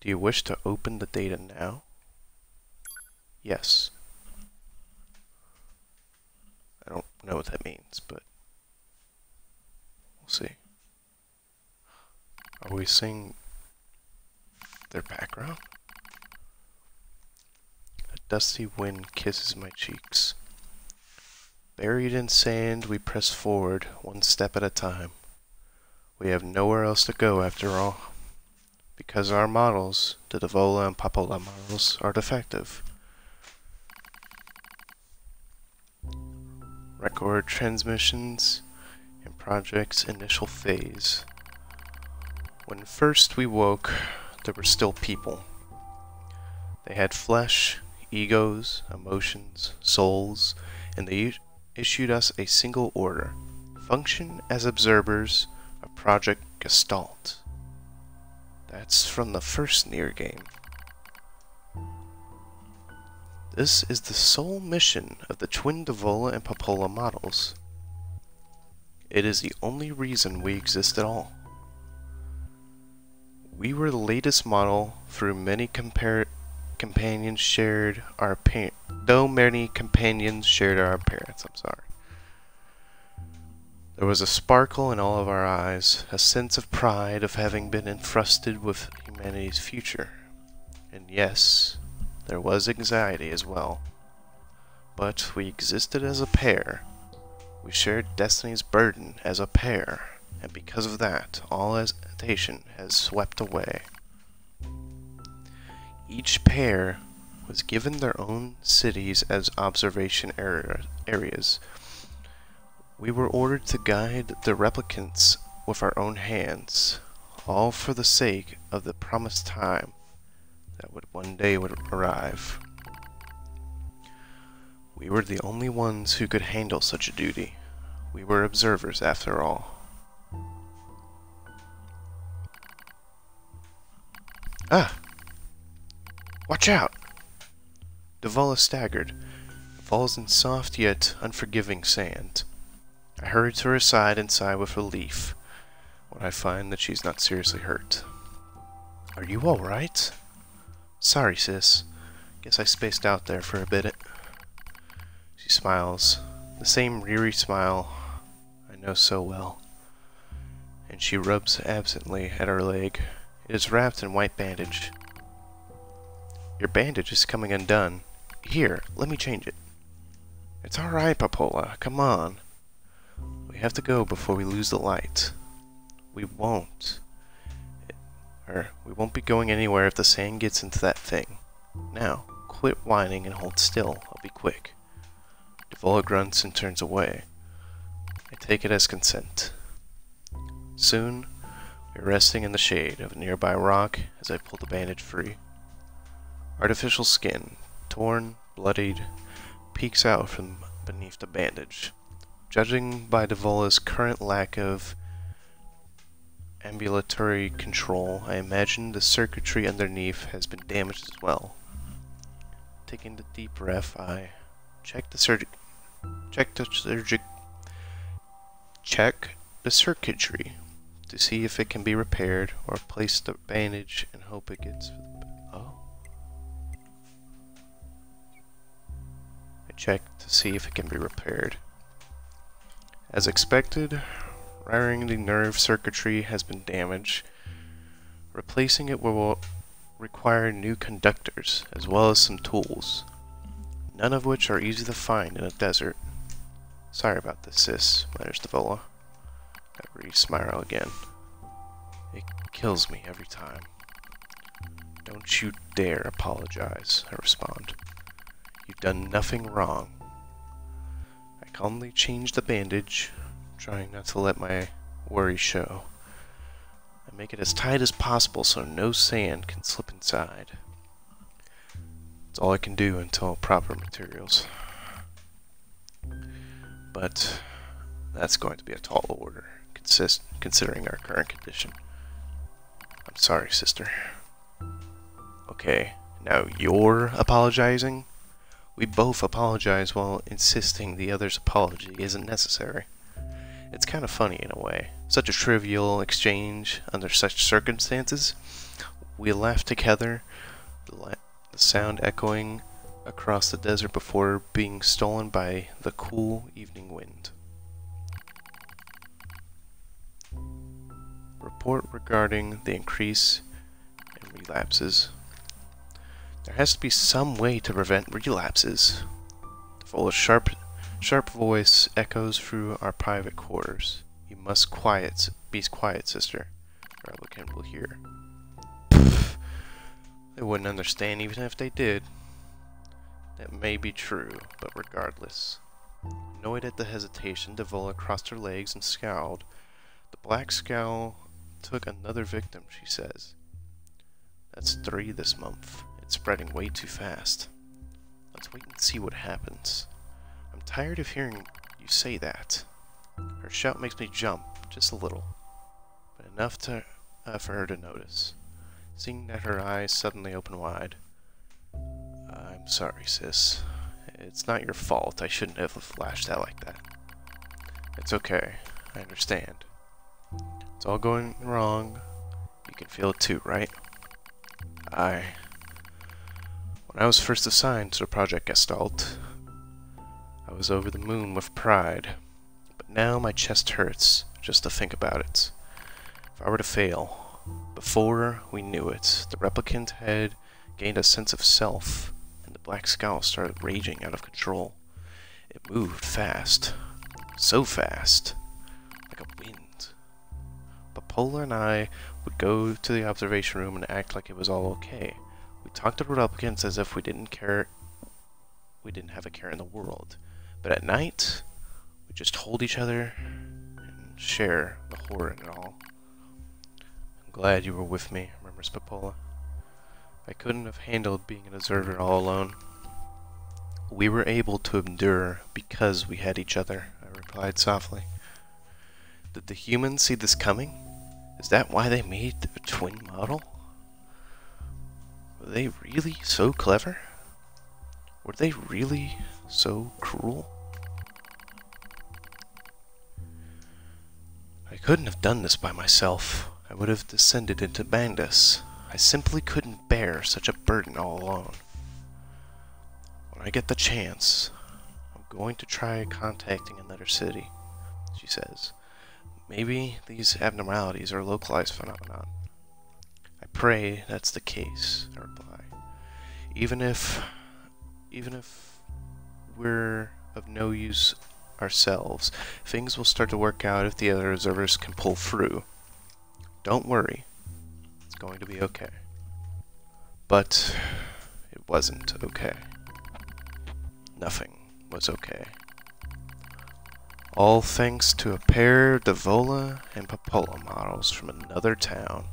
Do you wish to open the data now? Yes. I don't know what that means, but we'll see. Are we seeing their background? A dusty wind kisses my cheeks. Buried in sand, we press forward, one step at a time. We have nowhere else to go after all. Because our models, the Devola and Popola models, are defective. record transmissions in Project's initial phase. When first we woke, there were still people. They had flesh, egos, emotions, souls, and they issued us a single order: function as observers of Project Gestalt. That's from the first Nier game. This is the sole mission of the twin Devola and Popola models. It is the only reason we exist at all. We were the latest model through many companions shared our though many companions shared our appearance. There was a sparkle in all of our eyes, a sense of pride of having been entrusted with humanity's future. And yes, there was anxiety as well. But we existed as a pair. We shared destiny's burden as a pair, and because of that, all hesitation has swept away. Each pair was given their own cities as observation areas. We were ordered to guide the replicants with our own hands, all for the sake of the promised time that one day would arrive. We were the only ones who could handle such a duty. We were observers after all. Ah! Watch out! Devola staggered, falls in soft yet unforgiving sand. I hurried to her side and sigh with relief when I find that she's not seriously hurt. Are you alright? Sorry, sis. Guess I spaced out there for a bit. She smiles, the same weary smile I know so well, and she rubs absently at her leg. It is wrapped in white bandage. Your bandage is coming undone. Here, let me change it. It's alright, Popola. Come on. We have to go before we lose the light. We won't be going anywhere if the sand gets into that thing. Now, quit whining and hold still. I'll be quick. Devola grunts and turns away. I take it as consent. Soon, we're resting in the shade of a nearby rock as I pull the bandage free. Artificial skin, torn, bloodied, peeks out from beneath the bandage. Judging by Devola's current lack of ambulatory control, I imagine the circuitry underneath has been damaged as well. Taking a deep breath, I check the circuitry to see if it can be repaired, or place the bandage and hope it gets. Oh. I check to see if it can be repaired. As expected, wiring the nerve circuitry has been damaged. Replacing it will require new conductors, as well as some tools, none of which are easy to find in a desert. Sorry about this, sis, mutters Devola. I smile again. It kills me every time. Don't you dare apologize, I respond. You've done nothing wrong. I calmly change the bandage, trying not to let my worry show. I make it as tight as possible so no sand can slip inside. It's all I can do until proper materials. But that's going to be a tall order, considering our current condition. I'm sorry, sister. Okay, now you're apologizing? We both apologize while insisting the other's apology isn't necessary. It's kind of funny in a way. Such a trivial exchange under such circumstances. We laugh together, the sound echoing across the desert before being stolen by the cool evening wind. Report regarding the increase in relapses. There has to be some way to prevent relapses. Devola's sharp voice echoes through our private quarters. You must be quiet, sister. Replicant will hear. Pfft. They wouldn't understand even if they did. That may be true, but regardless. Annoyed at the hesitation, Devola crossed her legs and scowled. The black scowl took another victim, she says. That's 3 this month. It's spreading way too fast. Let's wait and see what happens. I'm tired of hearing you say that. Her shout makes me jump, just a little, but enough for her to notice. Seeing that her eyes suddenly open wide. I'm sorry, sis. It's not your fault. I shouldn't have flashed out like that. It's okay. I understand. It's all going wrong. You can feel it too, right? When I was first assigned to the Project Gestalt, I was over the moon with pride. But now my chest hurts just to think about it. If I were to fail, before we knew it, the replicant had gained a sense of self, and the black scowl started raging out of control. It moved fast. So fast. Like a wind. Popola and I would go to the observation room and act like it was all okay. We talked to the replicants as if we didn't have a care in the world. But at night, we just hold each other and share the horror in it all. I'm glad you were with me, remembers Popola. I couldn't have handled being an observer all alone. We were able to endure because we had each other, I replied softly. Did the humans see this coming? Is that why they made the twin model? Were they really so clever? Were they really so cruel? I couldn't have done this by myself. I would have descended into madness. I simply couldn't bear such a burden all alone. When I get the chance, I'm going to try contacting another city, she says. Maybe these abnormalities are a localized phenomenon. I pray that's the case, I reply. Even if we're of no use ourselves, things will start to work out if the other observers can pull through. Don't worry. It's going to be okay. But it wasn't okay. Nothing was okay. All thanks to a pair of Devola and Popola models from another town.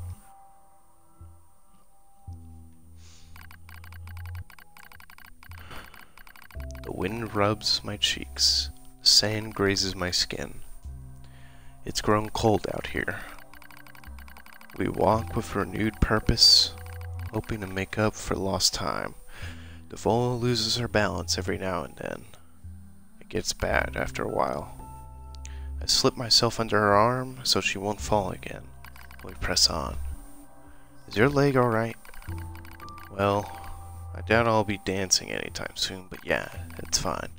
The wind rubs my cheeks. The sand grazes my skin. It's grown cold out here. We walk with renewed purpose, hoping to make up for lost time. Devola loses her balance every now and then. It gets bad after a while. I slip myself under her arm so she won't fall again. We press on. Is your leg alright? Well, I doubt I'll be dancing anytime soon, but yeah, it's fine.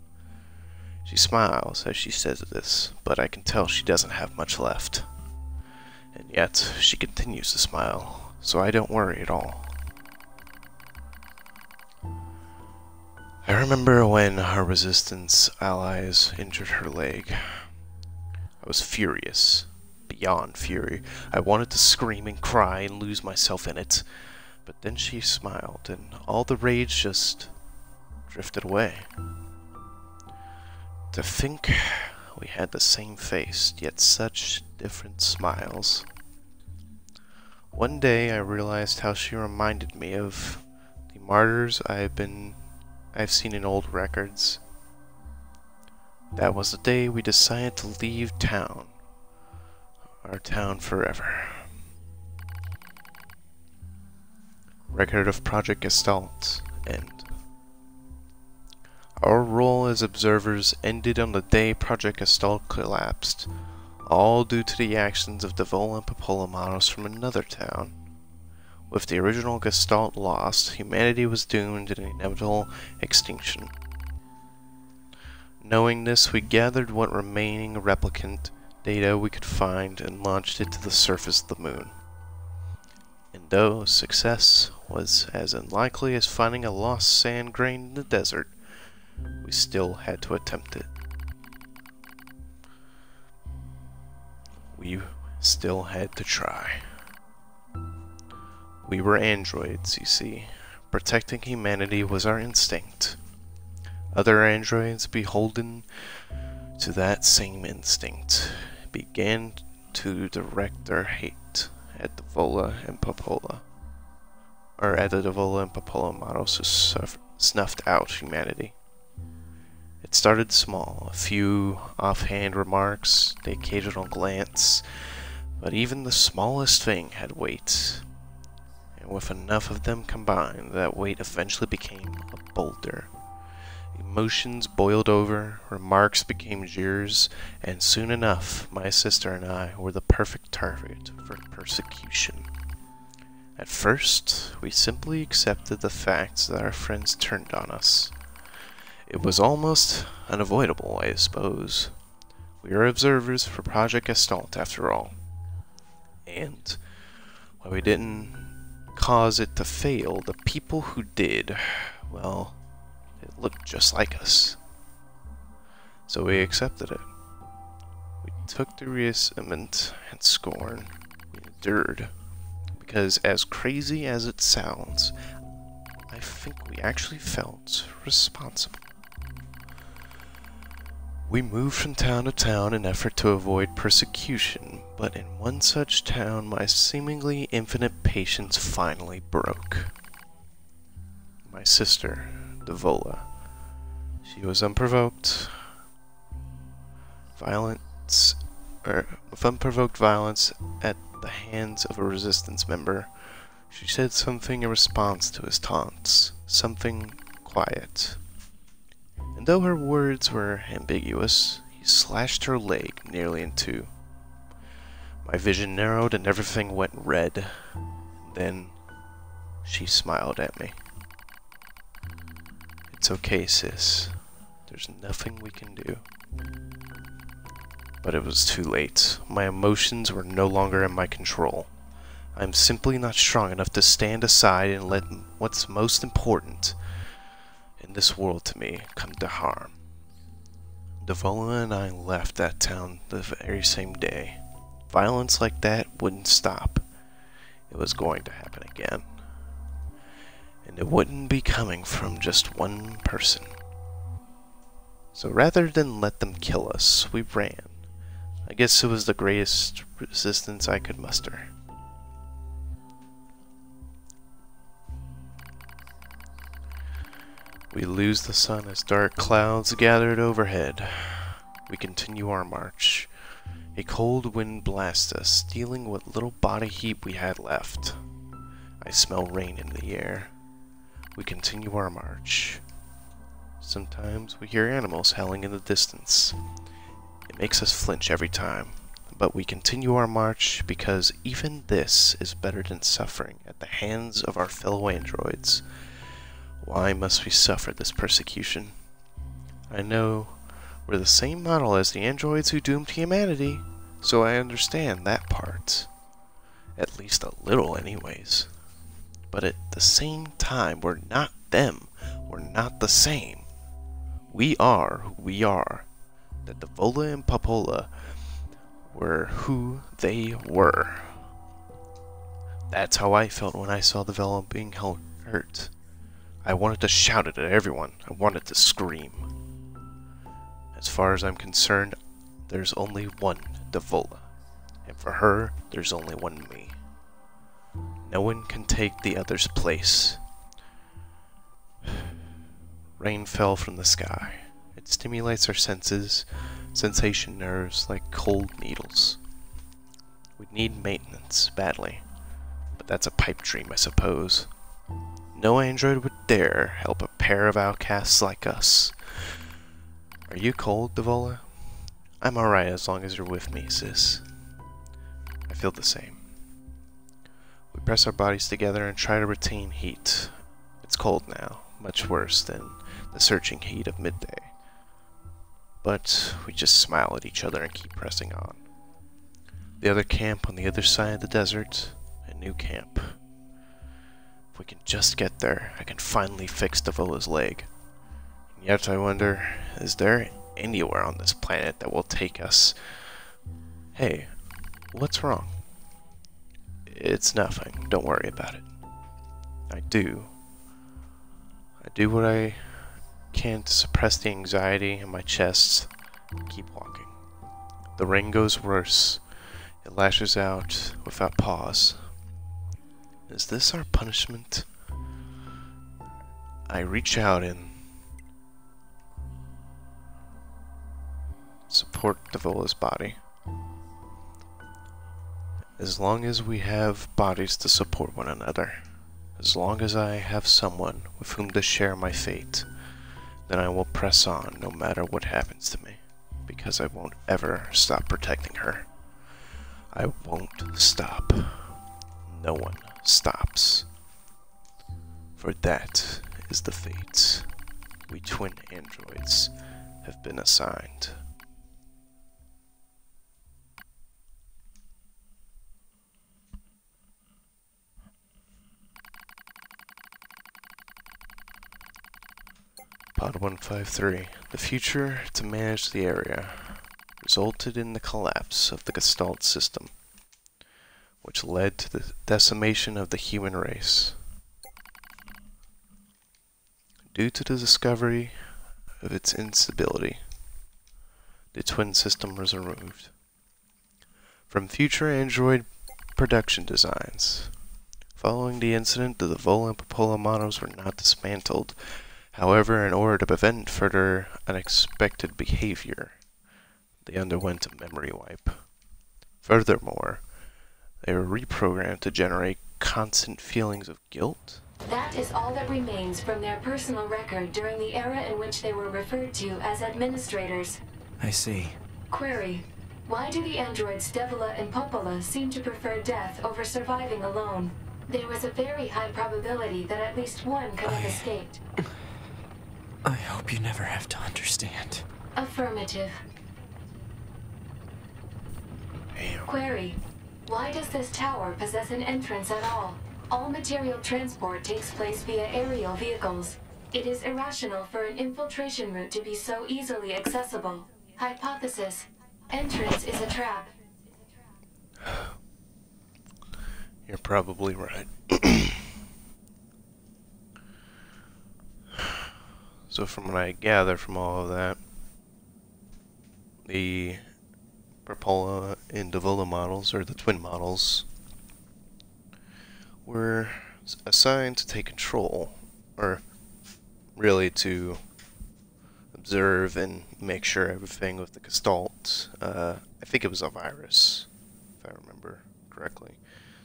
She smiles as she says this, but I can tell she doesn't have much left. And yet, she continues to smile, so I don't worry at all. I remember when our resistance allies injured her leg. I was furious, beyond fury. I wanted to scream and cry and lose myself in it. But then she smiled, and all the rage just drifted away. To think we had the same face, yet such different smiles. One day I realized how she reminded me of the martyrs I've seen in old records. That was the day we decided to leave town. Our town forever. Record of Project Gestalt end. Our role as observers ended on the day Project Gestalt collapsed, all due to the actions of Devola and Popola models from another town. With the original Gestalt lost, humanity was doomed to an inevitable extinction. Knowing this, we gathered what remaining replicant data we could find and launched it to the surface of the moon. And though success was as unlikely as finding a lost sand grain in the desert, we still had to attempt it. We still had to try. We were androids, you see. Protecting humanity was our instinct. Other androids, beholden to that same instinct, began to direct their hate at the Vola and Popola, or at the Vola and Popola models who snuffed out humanity. It started small, a few offhand remarks, the occasional glance, but even the smallest thing had weight. And with enough of them combined, that weight eventually became a boulder. Emotions boiled over, remarks became jeers, and soon enough, my sister and I were the perfect target for persecution. At first, we simply accepted the fact that our friends turned on us. It was almost unavoidable, I suppose. We were observers for Project Gestalt, after all. And while we didn't cause it to fail, the people who did, well, it looked just like us. So we accepted it. We took the resentment and scorn. We endured. Because as crazy as it sounds, I think we actually felt responsible. We moved from town to town in effort to avoid persecution, but in one such town my seemingly infinite patience finally broke. My sister, Devola. She was unprovoked violence at the hands of a resistance member. She said something in response to his taunts, something quiet. And though her words were ambiguous, he slashed her leg nearly in two. My vision narrowed and everything went red. Then she smiled at me. It's okay, sis. There's nothing we can do. But it was too late. My emotions were no longer in my control. I'm simply not strong enough to stand aside and let what's most important in this world to me come to harm. Devola and I left that town the very same day. Violence like that wouldn't stop. It was going to happen again. And it wouldn't be coming from just one person. So rather than let them kill us, we ran. I guess it was the greatest resistance I could muster. We lose the sun as dark clouds gathered overhead. We continue our march. A cold wind blasts us, stealing what little body heat we had left. I smell rain in the air. We continue our march. Sometimes we hear animals howling in the distance. It makes us flinch every time, but we continue our march because even this is better than suffering at the hands of our fellow androids. Why must we suffer this persecution? I know we're the same model as the androids who doomed humanity, so I understand that part. At least a little anyways. But at the same time, we're not them. We're not the same. We are who we are. That Devola and Popola were who they were. That's how I felt when I saw the Vela being hurt. I wanted to shout it at everyone. I wanted to scream. As far as I'm concerned, there's only one Devola. And for her, there's only one me. No one can take the other's place. Rain fell from the sky. It stimulates our senses, sensation nerves like cold needles. We need maintenance, badly. But that's a pipe dream, I suppose. No android would dare help a pair of outcasts like us. Are you cold, Devola? I'm alright as long as you're with me, sis. I feel the same. We press our bodies together and try to retain heat. It's cold now, much worse than the searching heat of midday. But we just smile at each other and keep pressing on. The other camp on the other side of the desert, a new camp. If we can just get there, I can finally fix Devola's leg. And yet I wonder, is there anywhere on this planet that will take us? Hey, what's wrong? It's nothing. Don't worry about it. I do what I can to suppress the anxiety in my chest Keep walking. The rain goes worse. It lashes out without pause. Is this our punishment? I reach out and support Davola's body. As long as we have bodies to support one another, as long as I have someone with whom to share my fate, then I will press on no matter what happens to me, because I won't ever stop protecting her. I won't stop. No one stops. For that is the fate we twin androids have been assigned. Pod 153. The future to manage the area resulted in the collapse of the Gestalt system, which led to the decimation of the human race. Due to the discovery of its instability, the twin system was removed from future android production designs. Following the incident, the Davola and Popola models were not dismantled. However, in order to prevent further unexpected behavior, they underwent a memory wipe. Furthermore, they were reprogrammed to generate constant feelings of guilt. That is all that remains from their personal record during the era in which they were referred to as administrators. I see. Query: why do the androids Devola and Popola seem to prefer death over surviving alone? There was a very high probability that at least one could have escaped. I hope you never have to understand. Affirmative. Damn. Query: why does this tower possess an entrance at all? All material transport takes place via aerial vehicles. It is irrational for an infiltration route to be so easily accessible. Hypothesis: entrance is a trap. You're probably right. So from what I gather from all of that, the Popola and Davola models, or the twin models, were assigned to take control, or really to observe and make sure everything with the Gestalt, I think it was a virus, if I remember correctly,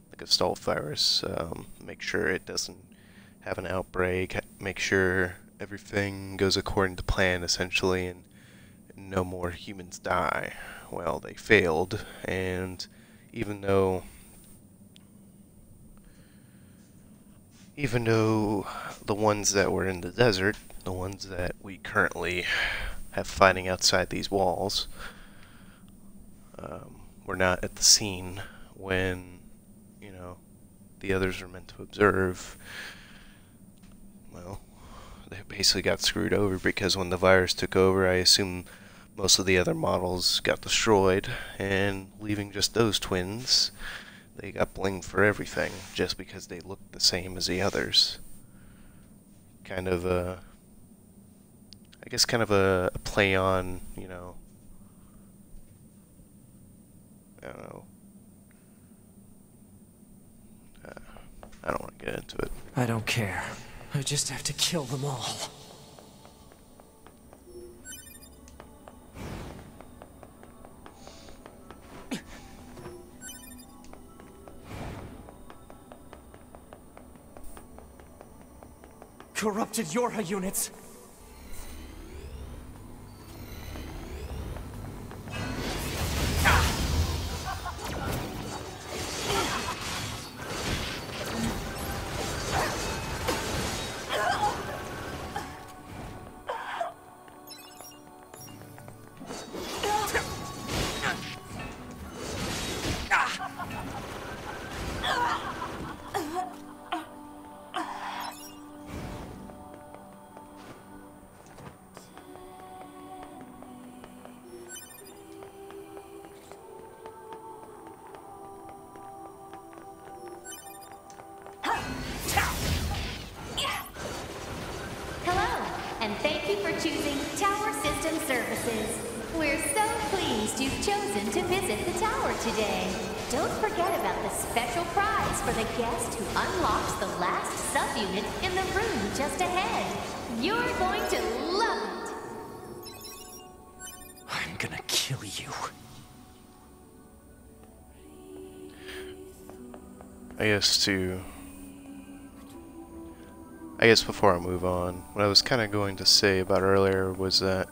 the Gestalt virus, make sure it doesn't have an outbreak, make sure everything goes according to plan, essentially, and no more humans die. Well, they failed, and even though the ones that were in the desert, the ones that we currently have fighting outside these walls, were not at the scene when, the others were meant to observe, well, they basically got screwed over, because when the virus took over, I assume most of the other models got destroyed, and leaving just those twins, they got blamed for everything, just because they looked the same as the others. Kind of a play on, I don't know. I don't want to get into it. I don't care. I just have to kill them all. Corrupted Yorha units! Hello, and thank you for choosing Tower System Services. We're so pleased you've chosen to visit the tower today. Don't forget about the special prize for the guest who unlocks the last subunit in the room just ahead. You're going to love it. I'm gonna kill you. I guess before I move on, what I was kind of going to say about earlier was that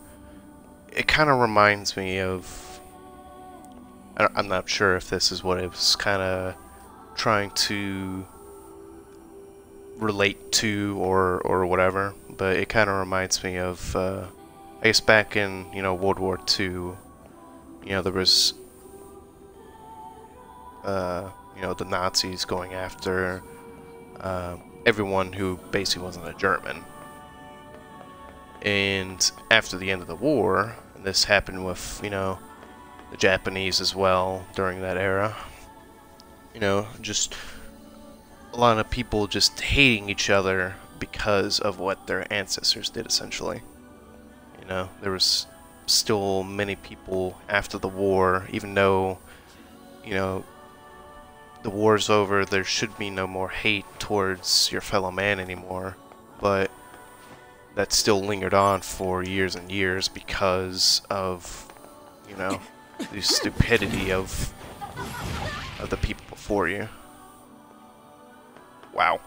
it kind of reminds me of... I'm not sure if this is what it was kind of trying to relate to or whatever, but it kind of reminds me of, I guess back in, World War II, there was, the Nazis going after everyone who basically wasn't a German. And after the end of the war, and this happened with, the Japanese as well during that era, just a lot of people just hating each other because of what their ancestors did, essentially. There was still many people after the war, even though, the war's over, there should be no more hate towards your fellow man anymore, but that still lingered on for years and years because of, the stupidity of the people before you. Wow.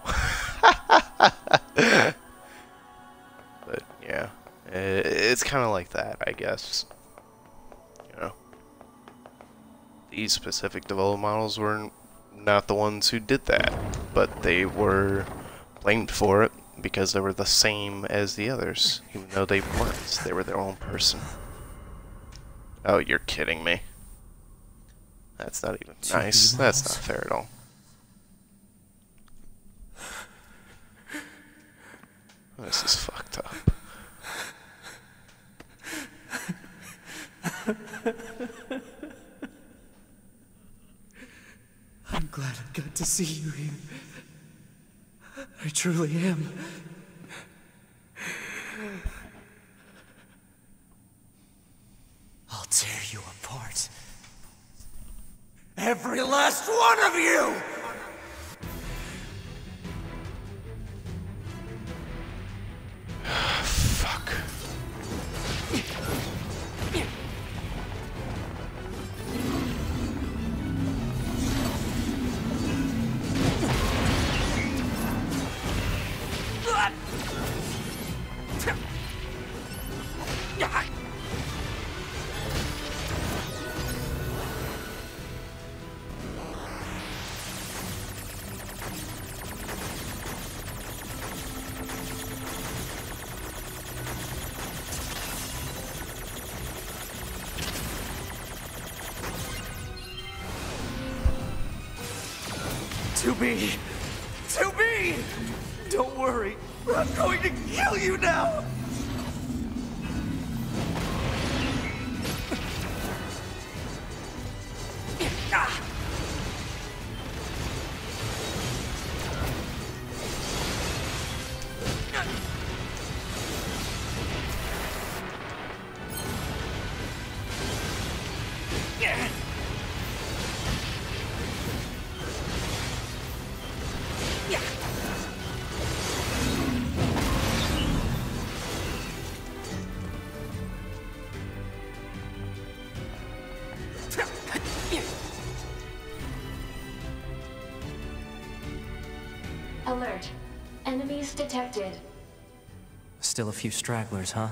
But yeah, it's kind of like that, I guess. These specific development models were not the ones who did that, but they were blamed for it because they were the same as the others, even though they weren't. They were their own person. Oh, you're kidding me. That's not even nice. That's not fair at all. This is fucked up. I'm glad I got to see you here. I truly am. I'll tear you apart. Every last one of you! Fuck. To be! Don't worry, I'm going to kill you now! Alert. Enemies detected. Still a few stragglers, huh?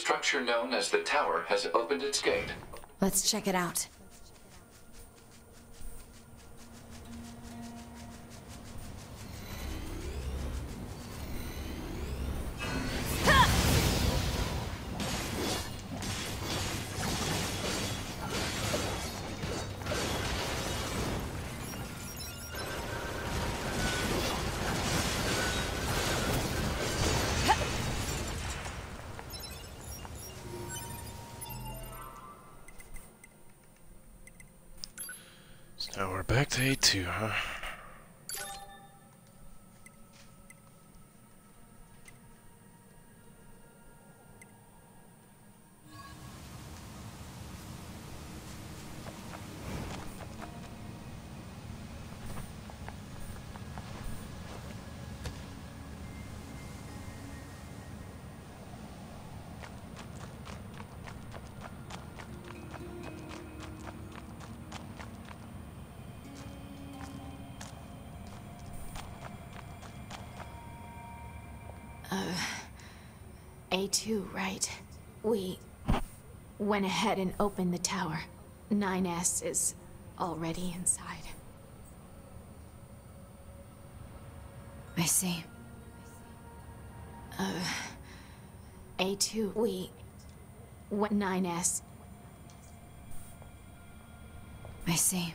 structure known as the tower has opened its gate. Let's check it out. Now we're back to A2, huh? A2, right? We went ahead and opened the tower. 9S is already inside. I see. A2, we went 9S. I see.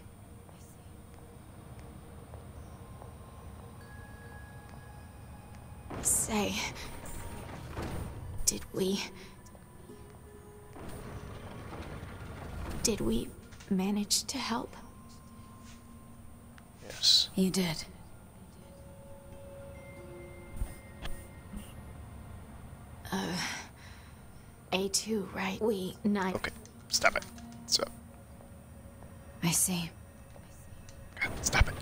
Say, did we manage to help? Yes. You did. A2, right? We 9. Okay, stop it. Stop. I see. God, stop it.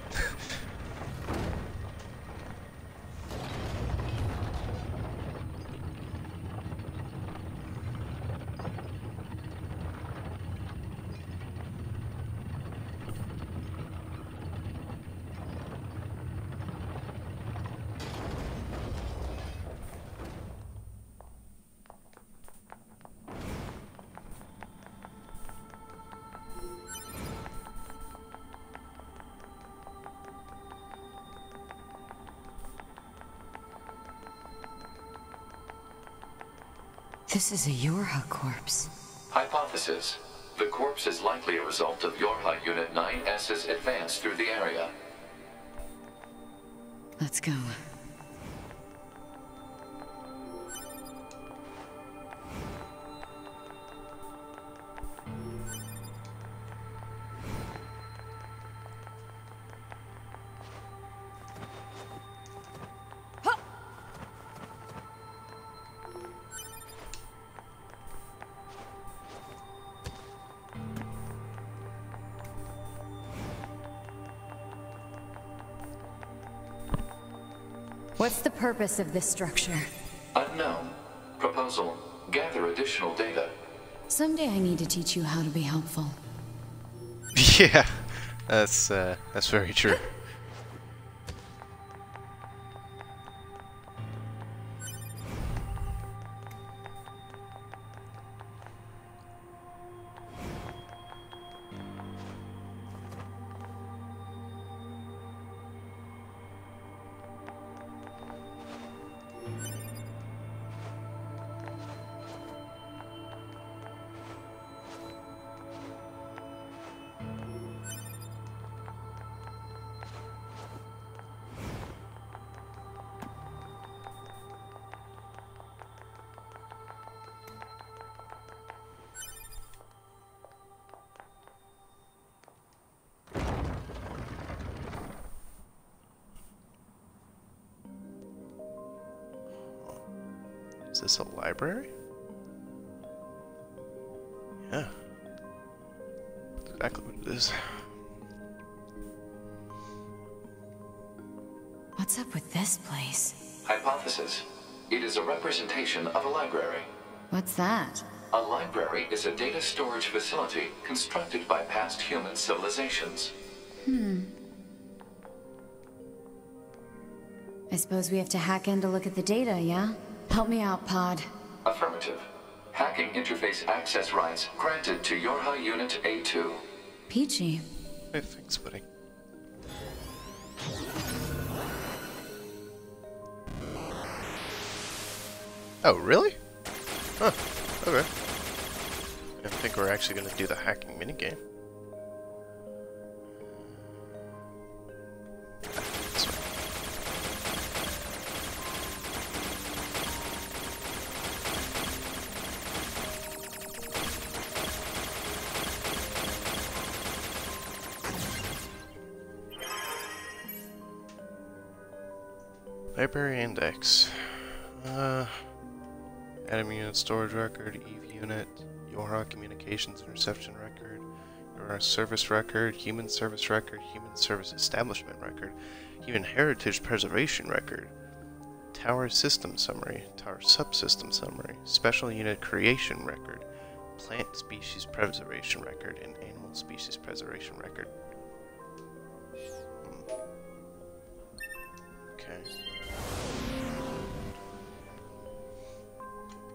This is a Yorha corpse. Hypothesis. The corpse is likely a result of Yorha Unit 9S's advance through the area. Let's go. What's the purpose of this structure? Unknown. Proposal. Gather additional data. Someday I need to teach you how to be helpful. Yeah, that's very true. Is this a library? Yeah. That's exactly what it is. What's up with this place? Hypothesis. It is a representation of a library. What's that? A library is a data storage facility constructed by past human civilizations. I suppose we have to hack in to look at the data, yeah? Help me out, Pod. Affirmative. Hacking interface access rights granted to Yorha Unit A2. Peachy. Hey, thanks, buddy. Oh, really? Huh. Okay. I think we're actually going to do the hacking minigame. Library index. Enemy unit storage record, EV unit, Yorha communications interception record, Yorha service record, human service record, human service establishment record, human heritage preservation record, tower system summary, tower subsystem summary, special unit creation record, plant species preservation record, and animal species preservation record. Okay.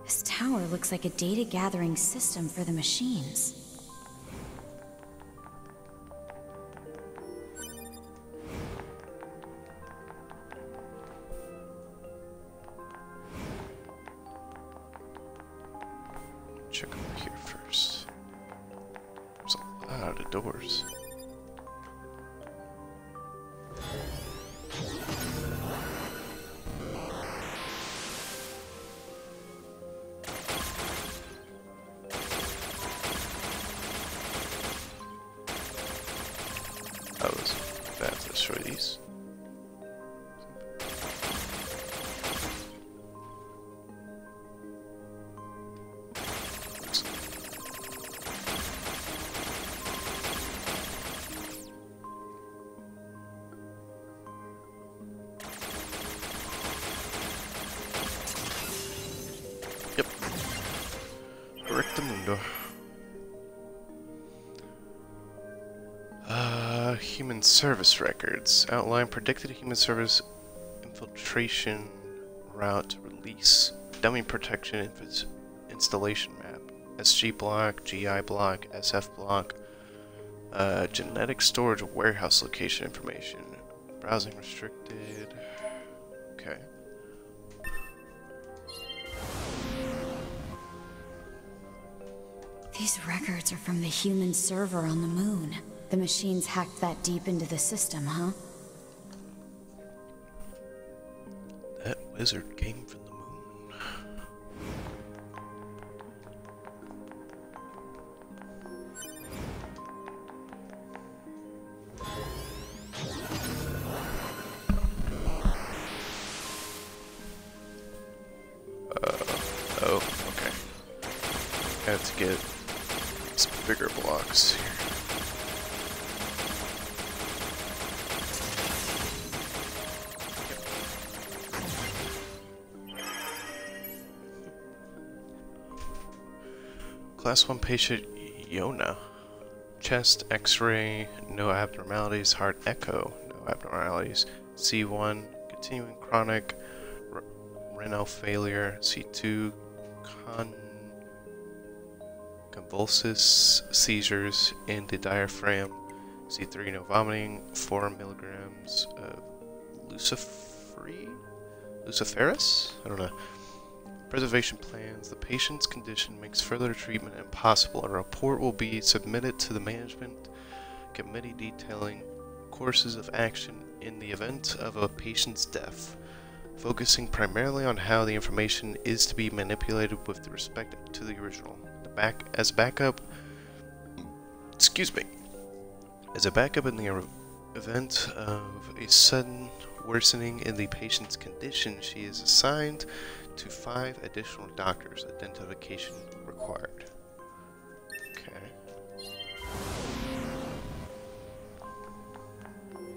This tower looks like a data gathering system for the machines. Check over here first. There's a lot of doors. I was bad to destroy these. Yep. Rectamundo. Human service records. Outline predicted human service infiltration route release. Dummy protection installation map. SG block, GI block, SF block. Genetic storage warehouse location information. Browsing restricted. Okay. These records are from the human server on the moon. The machines hacked that deep into the system, huh? That wizard came from the moon. Oh, okay. I have to get some bigger blocks here. Class 1 patient Yona. Chest X-ray, no abnormalities. Heart echo, no abnormalities. C1, continuing chronic renal failure. C2, convulsive seizures in the diaphragm. C3, no vomiting. 4 milligrams of luciferase? I don't know. Preservation plans. The patient's condition makes further treatment impossible. A report will be submitted to the management committee detailing courses of action in the event of a patient's death, focusing primarily on how the information is to be manipulated with respect to the original. As a backup in the event of a sudden worsening in the patient's condition, she is assigned to 5 additional doctors. Identification required. Okay.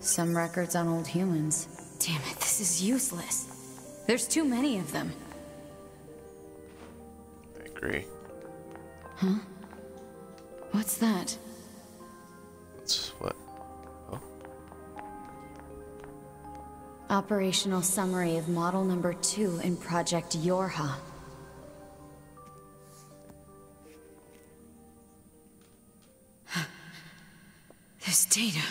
Some records on old humans. Damn it, this is useless. There's too many of them. I agree. Huh? What's that? What's what? Oh. Operational summary of model number 2 in Project Yorha. this data.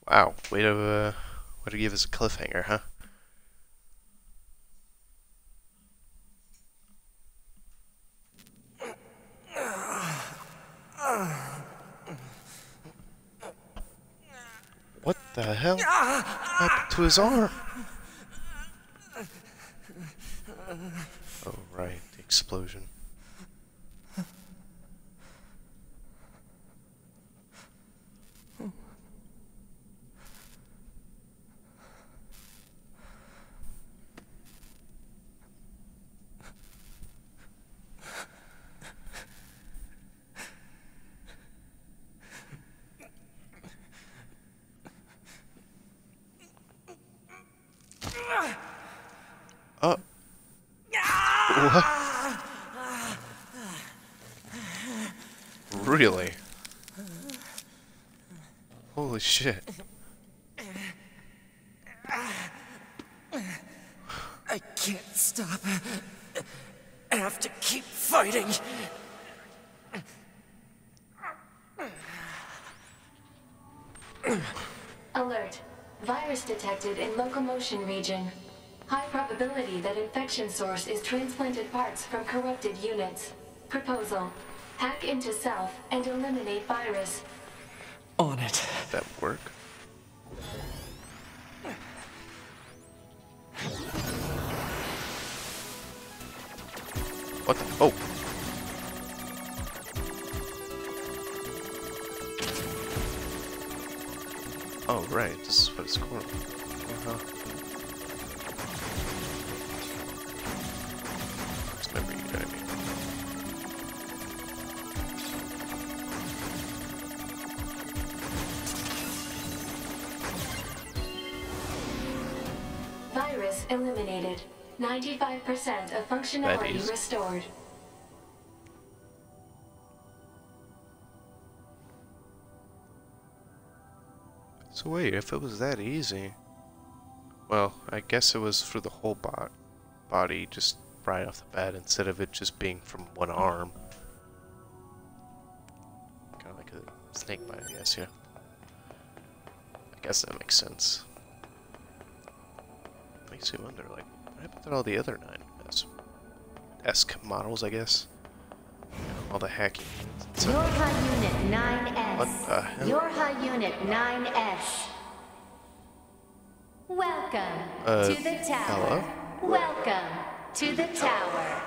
Wow, way to give us a cliffhanger, huh? What the hell happened to his arm? Oh, right, the explosion. Oh, what? Really? Holy shit. I can't stop. I have to keep fighting. Alert. Virus detected in locomotion region. High probability that infection source is transplanted parts from corrupted units. Proposal. Hack into self and eliminate virus. On it. Did that work? What the? Oh! Oh, right, this is what it's called. It's never you know what I mean. Virus eliminated. 95% of functionality restored. So wait, if it was that easy... Well, I guess it was for the whole body, just right off the bat, instead of it just being from one arm. Kind of like a snake bite, I guess, yeah. I guess that makes sense. Makes me wonder, like, what happened to all the other 9S-esque models, I guess? You know, all the hacking. Your high unit 9S. What the hell? Your high unit 9S. Welcome to the tower. hello? Welcome to the tower.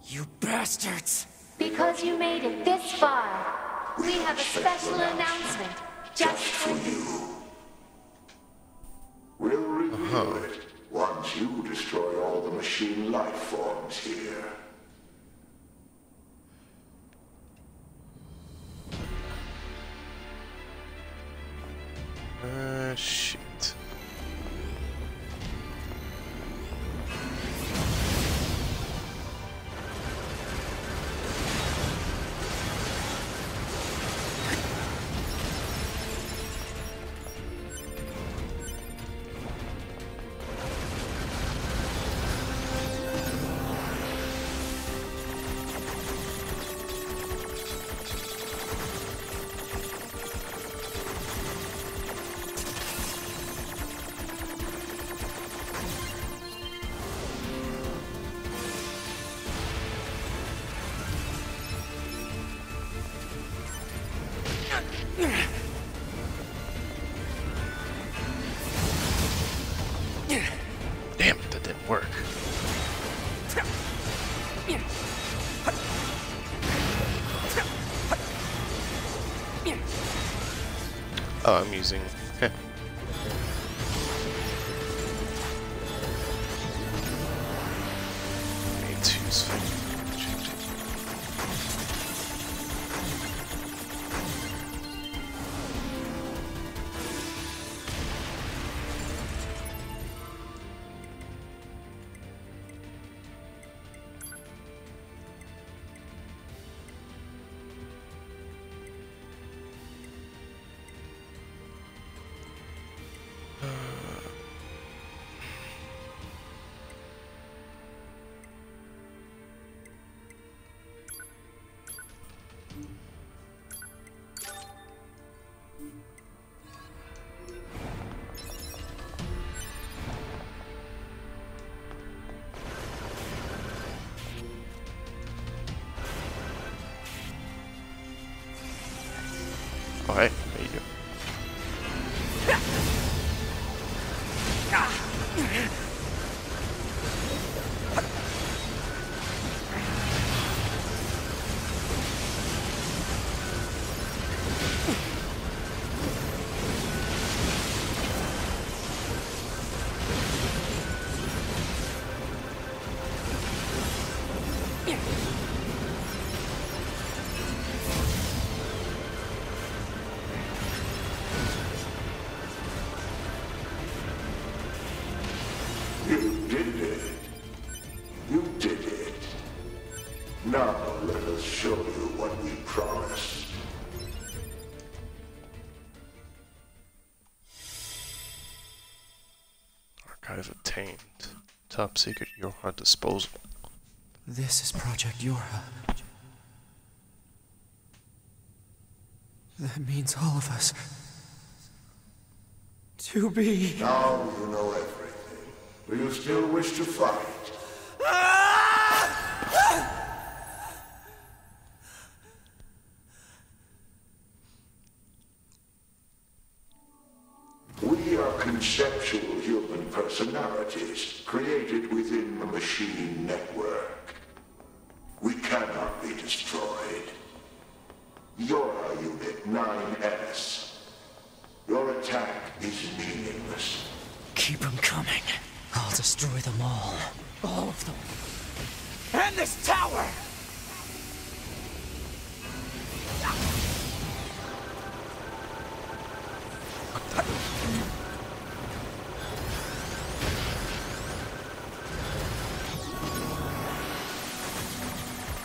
You bastards! Because you made it this far, we have a special announcement just for you. We'll review it once you destroy all the machine life forms here. Shit. Damn, that didn't work. Oh, I'm using... A2's archive obtained. Top secret Yorha disposal. This is Project Yorha. That means all of us. To be... Now you know everything. Do you still wish to fight? We are conceptual human personalities created within the machine network. We cannot be destroyed. You're Unit 9S. Your attack is meaningless. Keep them coming. I'll destroy them all. All of them. And this tower!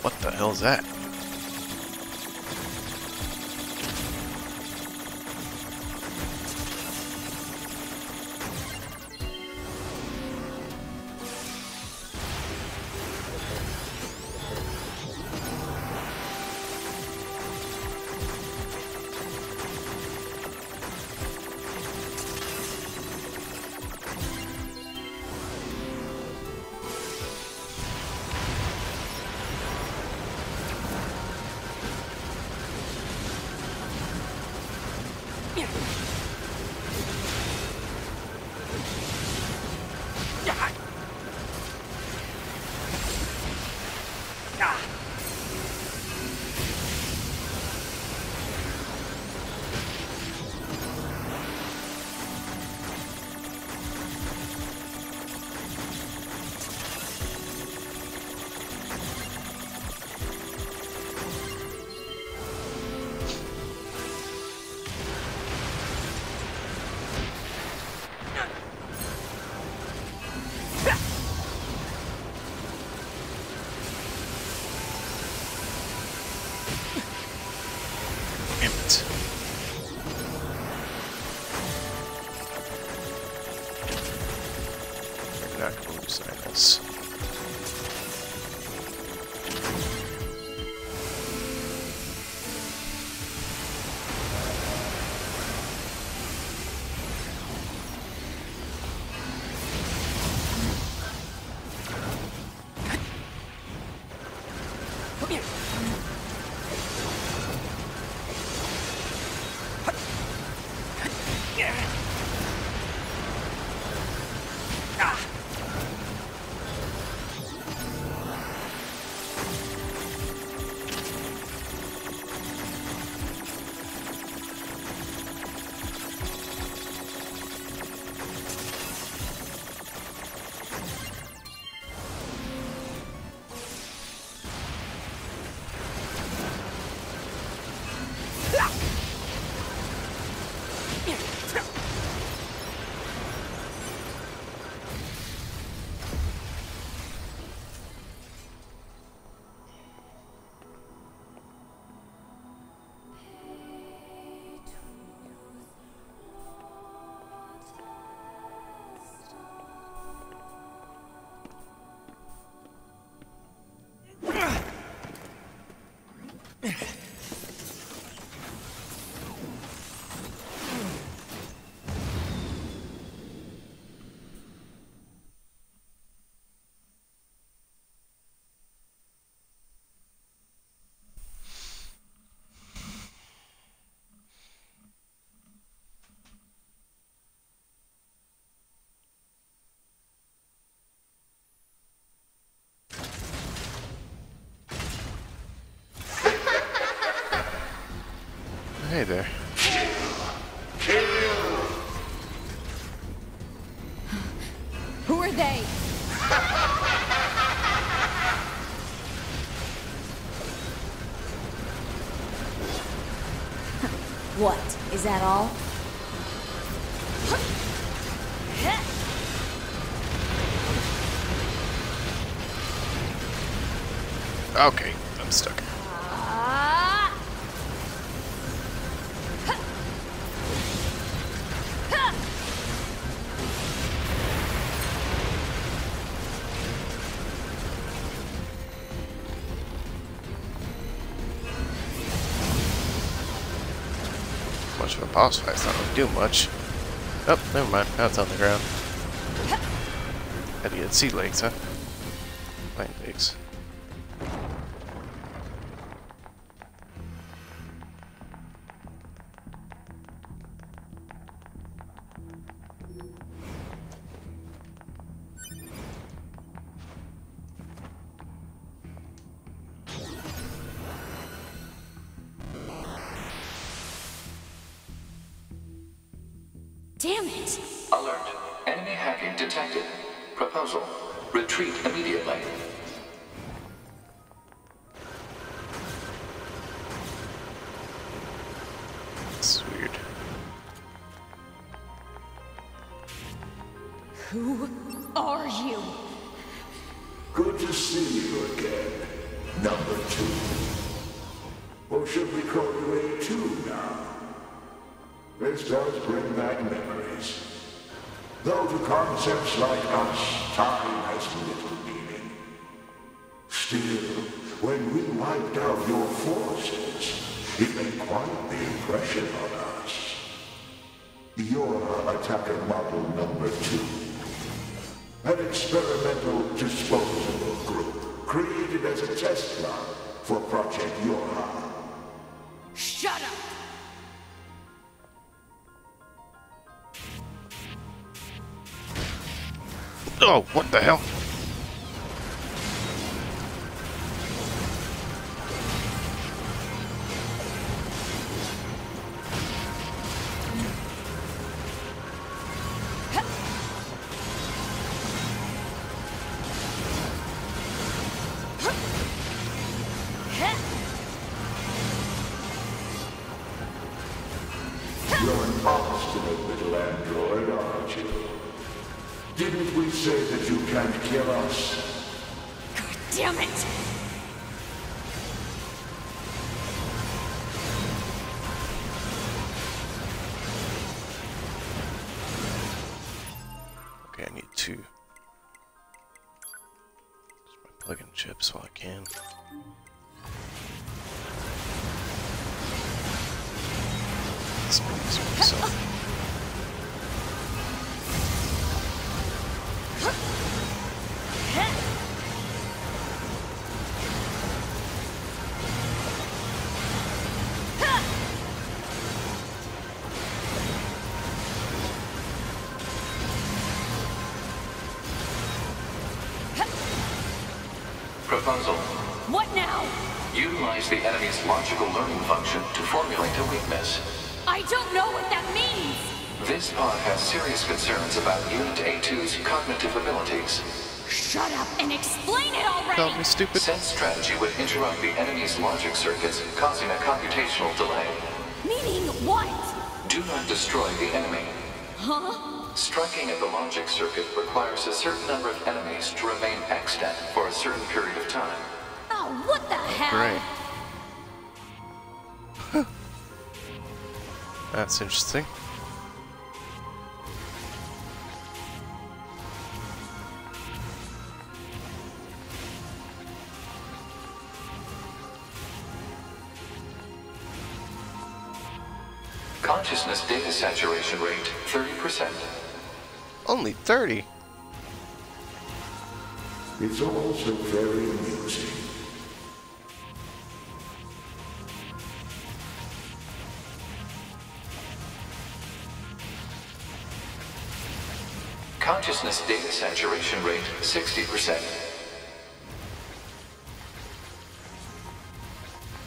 What the hell is that? Hey there. Who are they? What? Is that all? Okay, I'm stuck. much of a boss fight. It's not really doing much. Oh, never mind. Now it's on the ground. Had to get sea legs, huh? Land legs. Damn it! Alert. Enemy hacking detected. Proposal. Retreat immediately. It's weird. Who are you? Good to see you again, number 2. Or should we call you A2 now? This does bring back memories. Though to concepts like us, time has little meaning. Still, when we wiped out your forces, it made quite the impression on us. You're attacker model number 2. An experimental disposable group created as a test lab for Project Yorha. Shut up! Oh, what the hell? You're an obstinate little android, aren't you? Didn't we say that you can't kill us? God damn it! Okay, I need 2. Just plug in chips while I can. Let's make this work, so. Proposal. What now? Utilize the enemy's logical learning function to formulate a weakness. I don't know what that means! This pod has serious concerns about Unit A2's cognitive abilities. Shut up and explain it already! Call me stupid. Said strategy would interrupt the enemy's logic circuits, causing a computational delay. Meaning what? Do not destroy the enemy. Huh? Striking at the logic circuit requires a certain number of enemies to remain extant for a certain period of time. Oh, what the hell? Great. That's interesting. Consciousness data saturation rate 30%. Only 30? It's also very amusing. Consciousness data saturation rate 60%.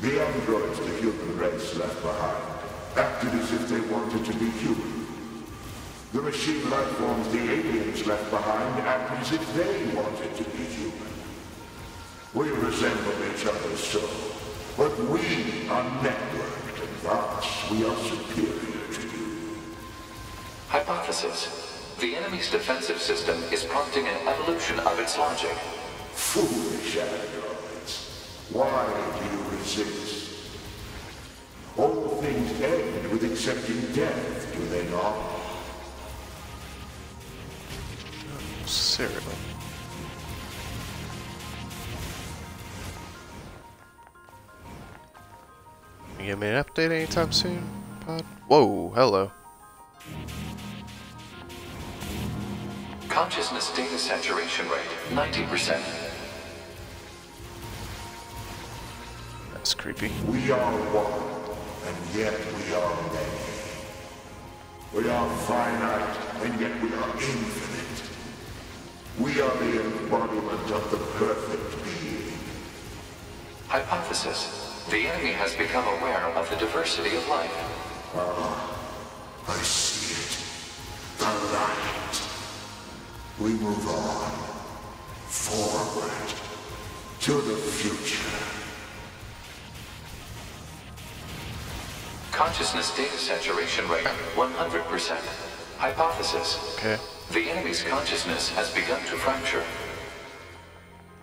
The androids the human race left behind acted as if they wanted to be human. The machine life forms the aliens left behind acted as if they wanted to be human. We resemble each other so, but we are networked, and thus we are superior to you. Hypothesis. The enemy's defensive system is prompting an evolution of its logic. Foolish androids. Why do you resist? All things end with accepting death, do they not? Cereal. You give me an update anytime soon, Pod? Whoa, hello. Consciousness data saturation rate, 90%. That's creepy. We are one, and yet we are many. We are finite, and yet we are infinite. We are the embodiment of the perfect being. Hypothesis. The enemy has become aware of the diversity of life. I see it. The light. We move on. Forward. To the future. Consciousness data saturation rate, 100%. Hypothesis. Okay. The enemy's consciousness has begun to fracture.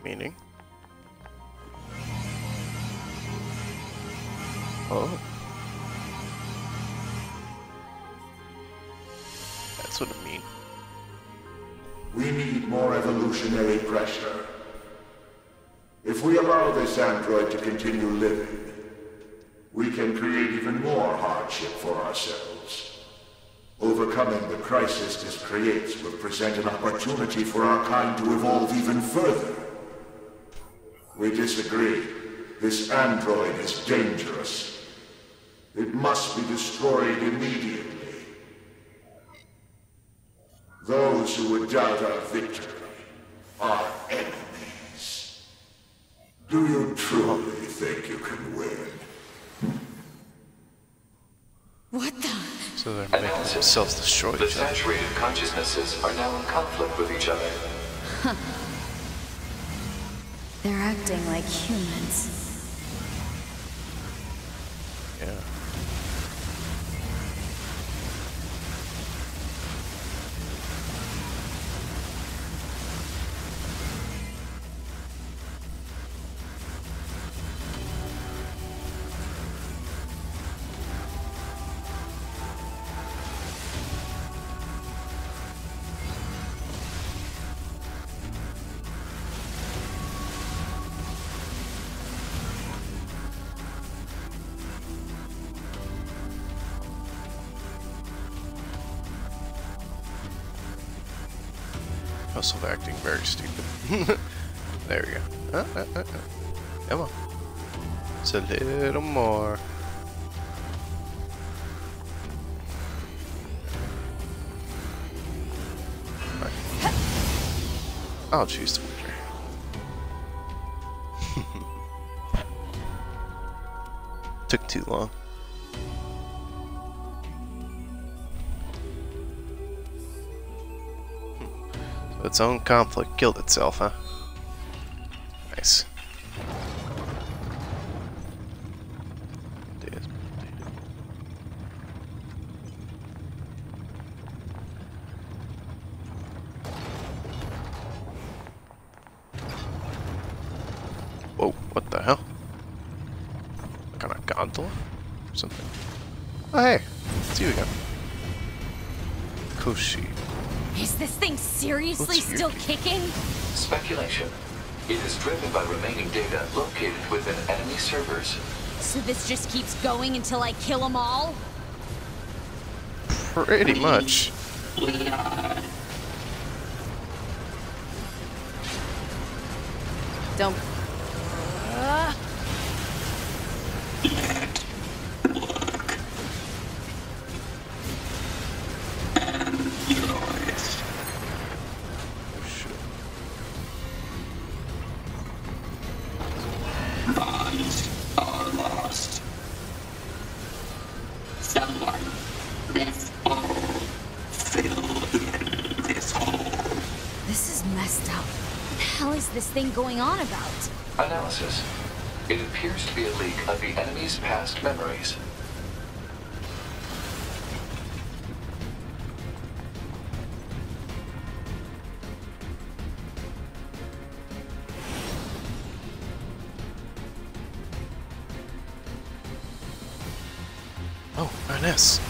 Meaning? Oh. That's what it means. We need more evolutionary pressure. If we allow this android to continue living, we can create even more hardship for ourselves. Overcoming the crisis this creates will present an opportunity for our kind to evolve even further. We disagree. This android is dangerous. It must be destroyed immediately. Those who would doubt our victory are enemies. Do you truly think you can win? What the? So they're making themselves destroy The each other. saturated consciousnesses are now in conflict with each other. They're acting like humans. Yeah. Also acting very stupid. There we go. Come on. It's a little more. Right. I'll choose the winner. Took too long. Its own conflict killed itself, huh? Nice. Whoa, what the hell? Kind of gondola? Or something. Oh, hey! It's you again. Koshi. Is this thing seriously still kicking? Speculation. It is driven by remaining data located within enemy servers. So this just keeps going until I kill them all? Pretty much. Don't. This thing going on about? Analysis. It appears to be a leak of the enemy's past memories. Oh, nice.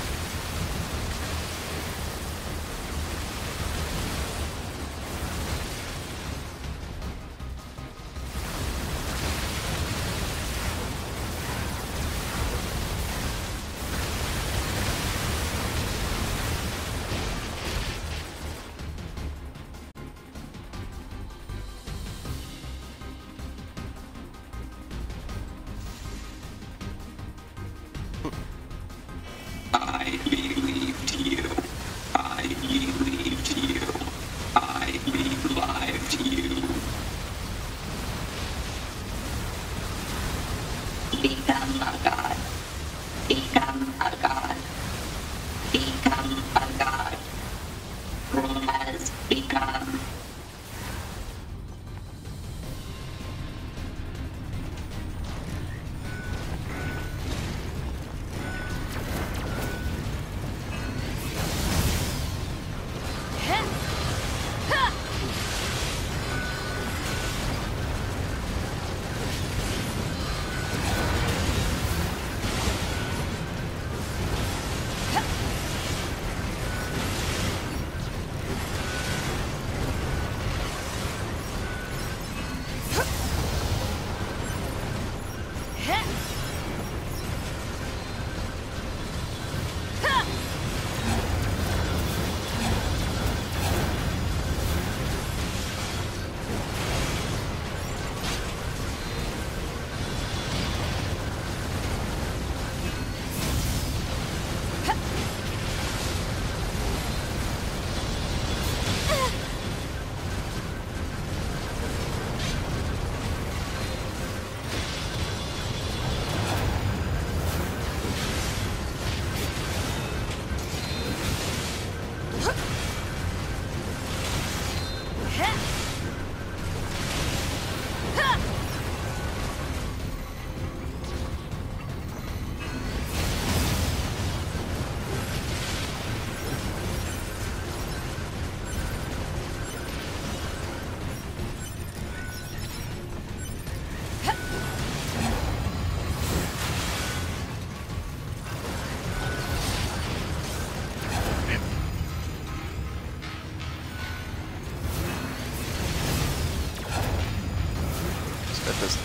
That doesn't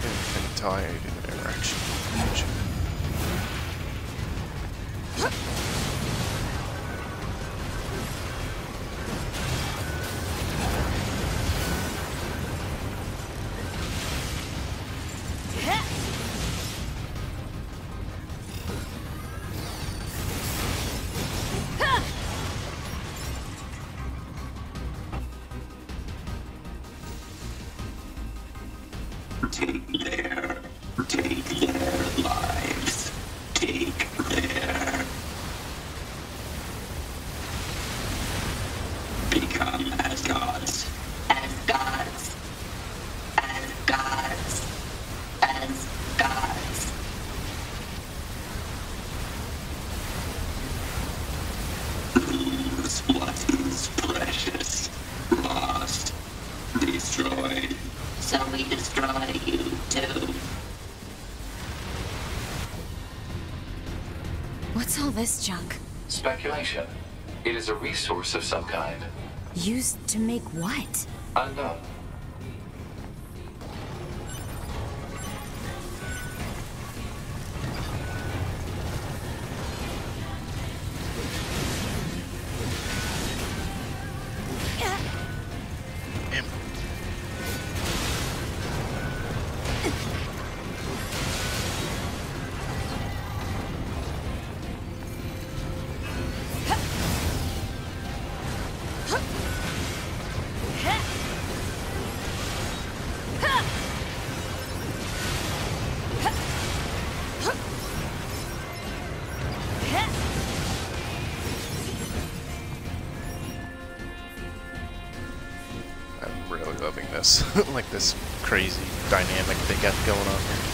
infinitive interaction. Take their lives. Take their... Become as gods. As gods. As gods. As gods. Lose what is precious. Lost. Destroyed. So we destroy you too. What's all this junk? Speculation. It is a resource of some kind. Used to make what? Unknown. I'm really loving this. Like this crazy dynamic they got going on here.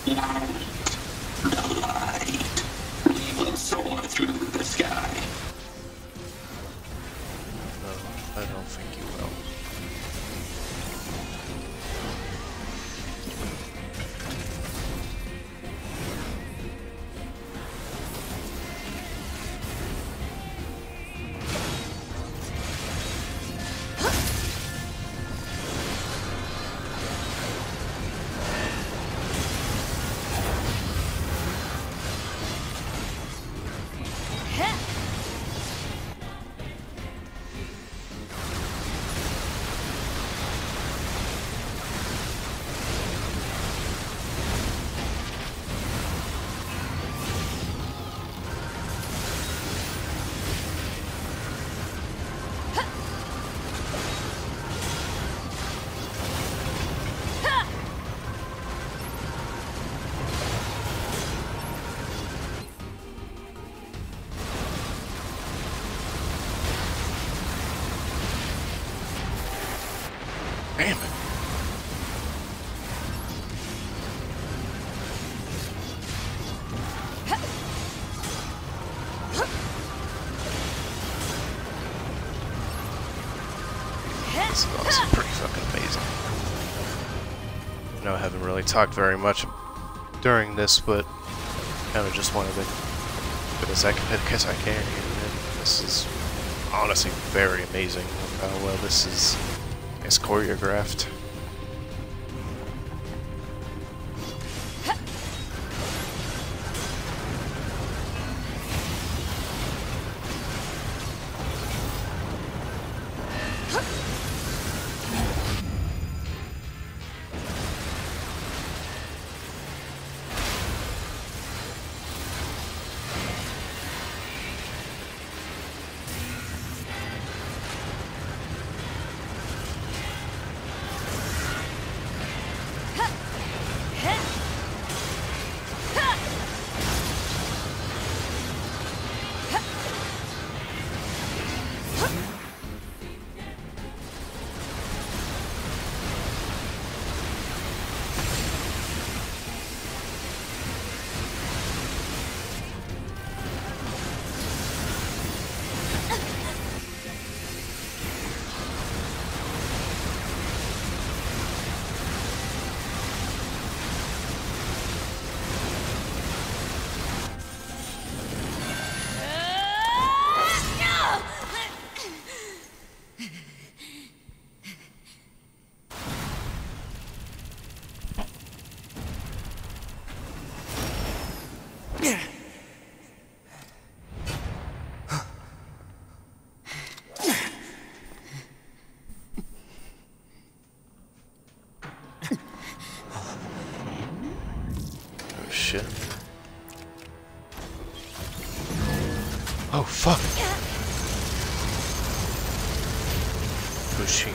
Light. The light. We will soar through the sky. No, I don't think you will. Damn it. This is also pretty fucking amazing. I know I haven't really talked very much during this, but kind of just wanted to put as because I can. And this is honestly very amazing how well this is choreographed. Shit. Oh, fuck. Roshi.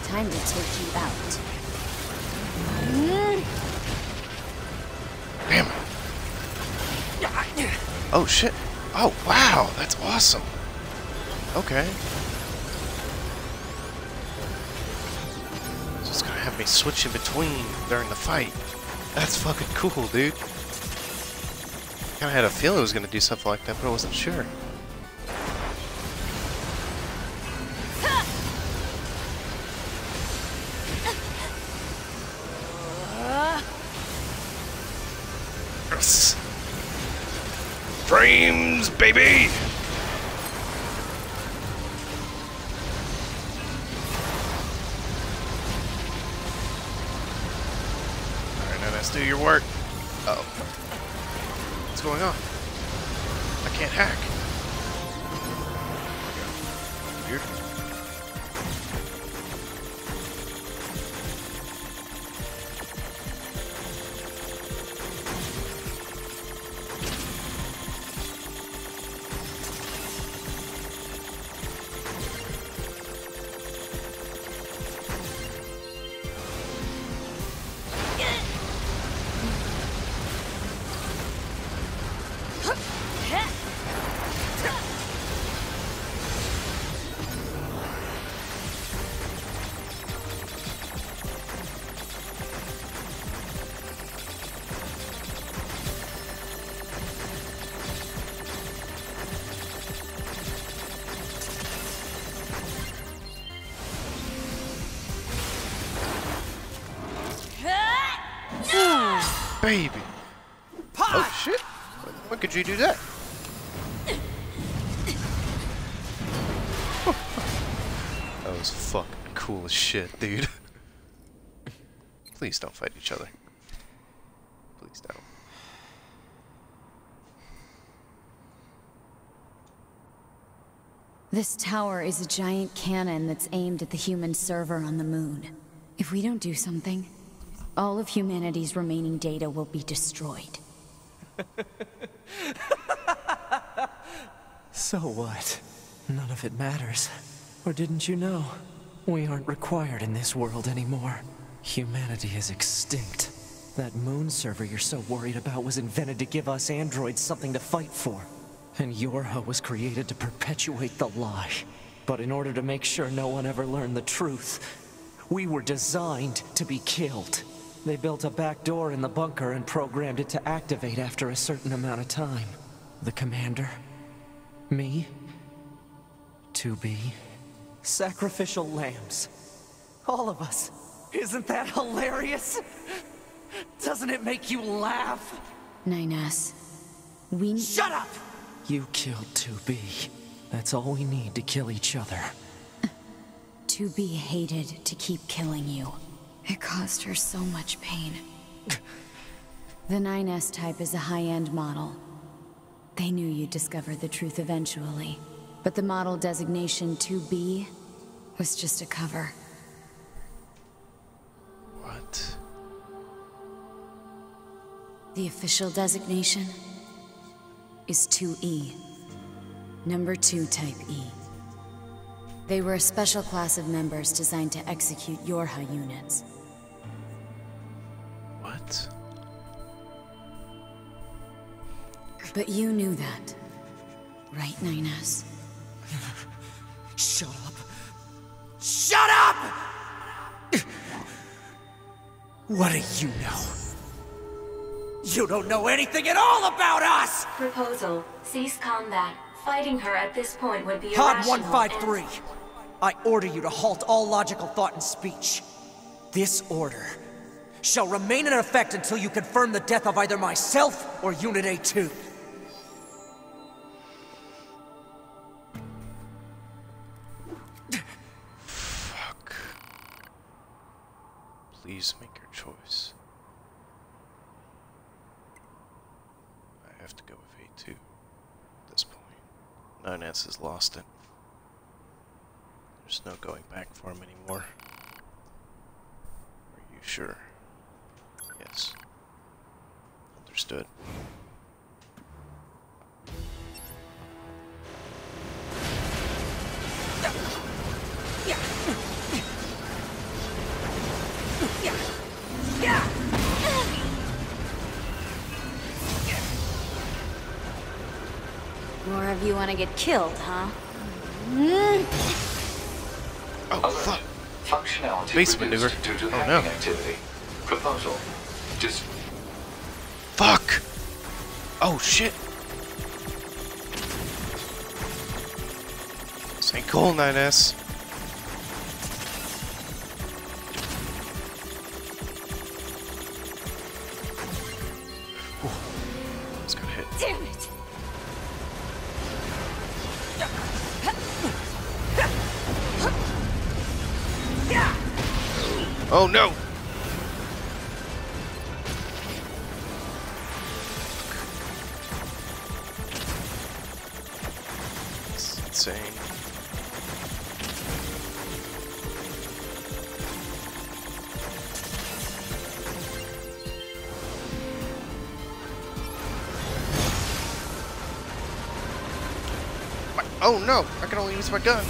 Time to take you out. Damn it. Oh shit. Oh wow, that's awesome. Okay. So it's gonna have me switch in between during the fight. That's fucking cool, dude. Kinda had a feeling it was gonna do something like that, but I wasn't sure. Yes. Frames, baby! Alright, now let's do your work. Uh oh. What's going on? I can't hack. Weird. baby. Oh shit! When could you do that? That was fucking cool as shit, dude. Please don't fight each other. Please don't. This tower is a giant cannon that's aimed at the human server on the moon. If we don't do something, all of humanity's remaining data will be destroyed. So what? None of it matters. Or didn't you know? We aren't required in this world anymore. Humanity is extinct. That moon server you're so worried about was invented to give us androids something to fight for. And Yorha was created to perpetuate the lie. But in order to make sure no one ever learned the truth, we were designed to be killed. They built a back door in the bunker and programmed it to activate after a certain amount of time. The commander, me, 2B, sacrificial lambs. All of us. Isn't that hilarious? Doesn't it make you laugh? 9S, we... Shut up! You killed 2B. That's all we need to kill each other. 2B hated to keep killing you. It caused her so much pain. The 9S type is a high-end model. They knew you'd discover the truth eventually. But the model designation 2B was just a cover. What? The official designation is 2E. Number 2 type E. They were a special class of members designed to execute Yorha units. What? But you knew that, right, 9S? Shut up. Shut up! What do you know? You don't know anything at all about us! Proposal. Cease combat. Fighting her at this point would be Pod irrational 153. I order you to halt all logical thought and speech. This order shall remain in effect until you confirm the death of either myself or Unit A2. Fuck. Please make your choice. I have to go with A2 at this point. 9S has lost it. There's no going back for him anymore. Are you sure? Yes. Understood. More of you want to get killed, huh? Oh, fuck. Functionality Base reduced maneuver. due to Oh, hacking no. activity. Proposal. Just Fuck! Oh, shit! This ain't cool, 9S. It's gonna hit. Damn it! Oh no! It's insane. Oh no! I can only use my gun.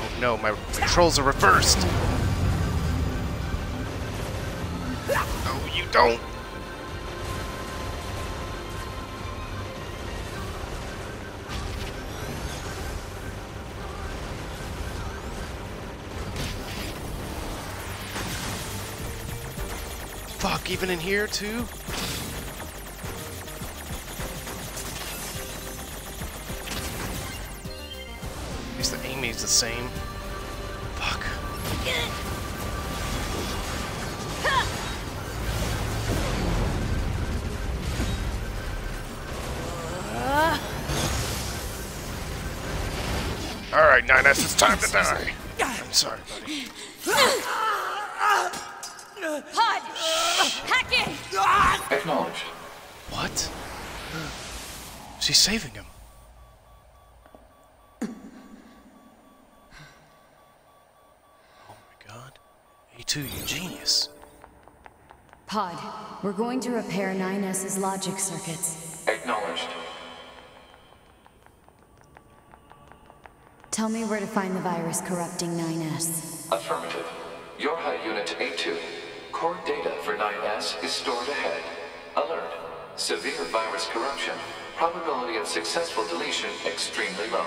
Oh no, my controls are reversed. No, you don't. Fuck, even in here too? Amy's the same. Fuck. Alright, 9S, it's time to die. I'm sorry, buddy. Pod! Hack in! Acknowledged. What? She's saving him. Oh my god. A2, you genius. Pod, we're going to repair 9S's logic circuits. Acknowledged. Tell me where to find the virus corrupting 9S. Affirmative. Your high unit A2. Core data for 9S is stored ahead. Alert. Severe virus corruption. Probability of successful deletion extremely low.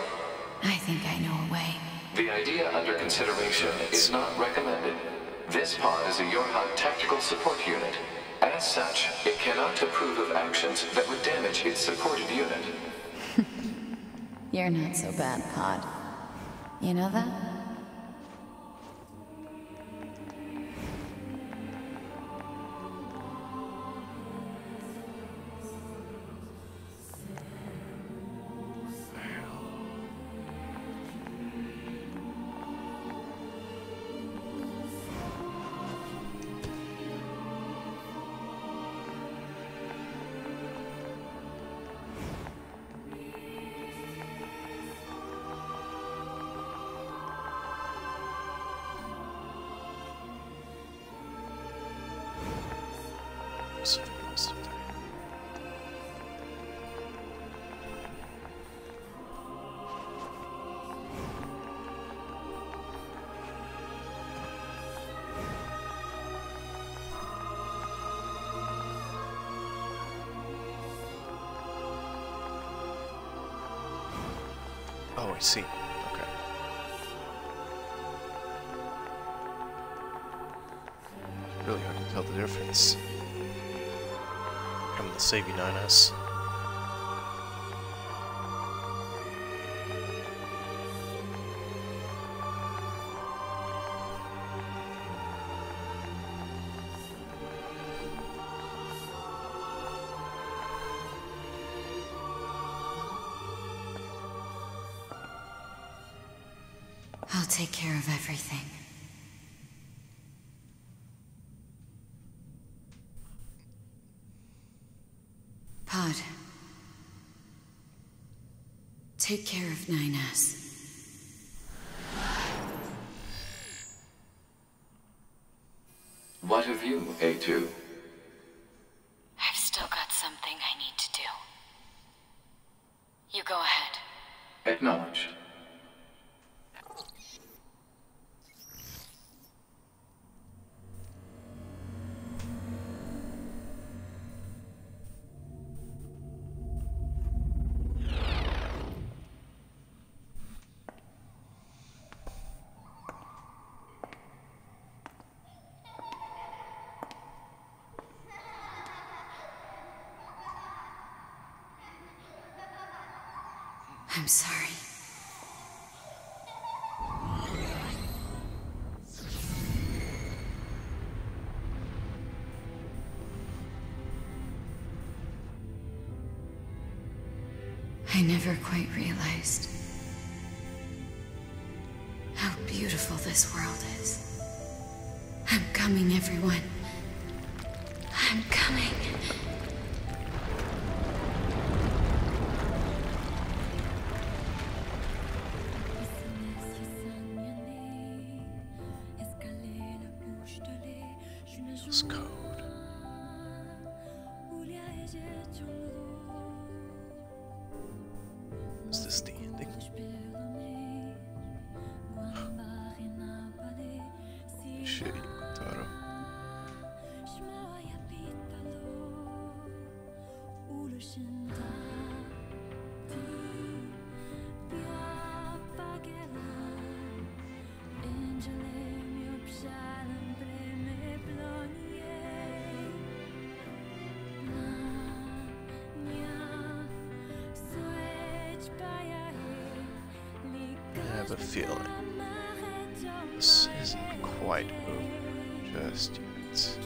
I think I know a way. The idea under consideration is not recommended. This pod is a Yorha tactical support unit. As such, it cannot approve of actions that would damage its supported unit. You're not so bad, Pod. You know that? Oh, I see. Okay. Really hard to tell the difference. I'm the save you 9S. I'll take care of everything. Pod. Take care of 9S. What of you, A2? I've still got something I need to do. You go ahead. Acknowledged. I'm sorry. I never quite realized how beautiful this world is. I'm coming, everyone. I'm coming. This code. Is this the ending? Shit, you Taro. I have a feeling this isn't quite over just yet.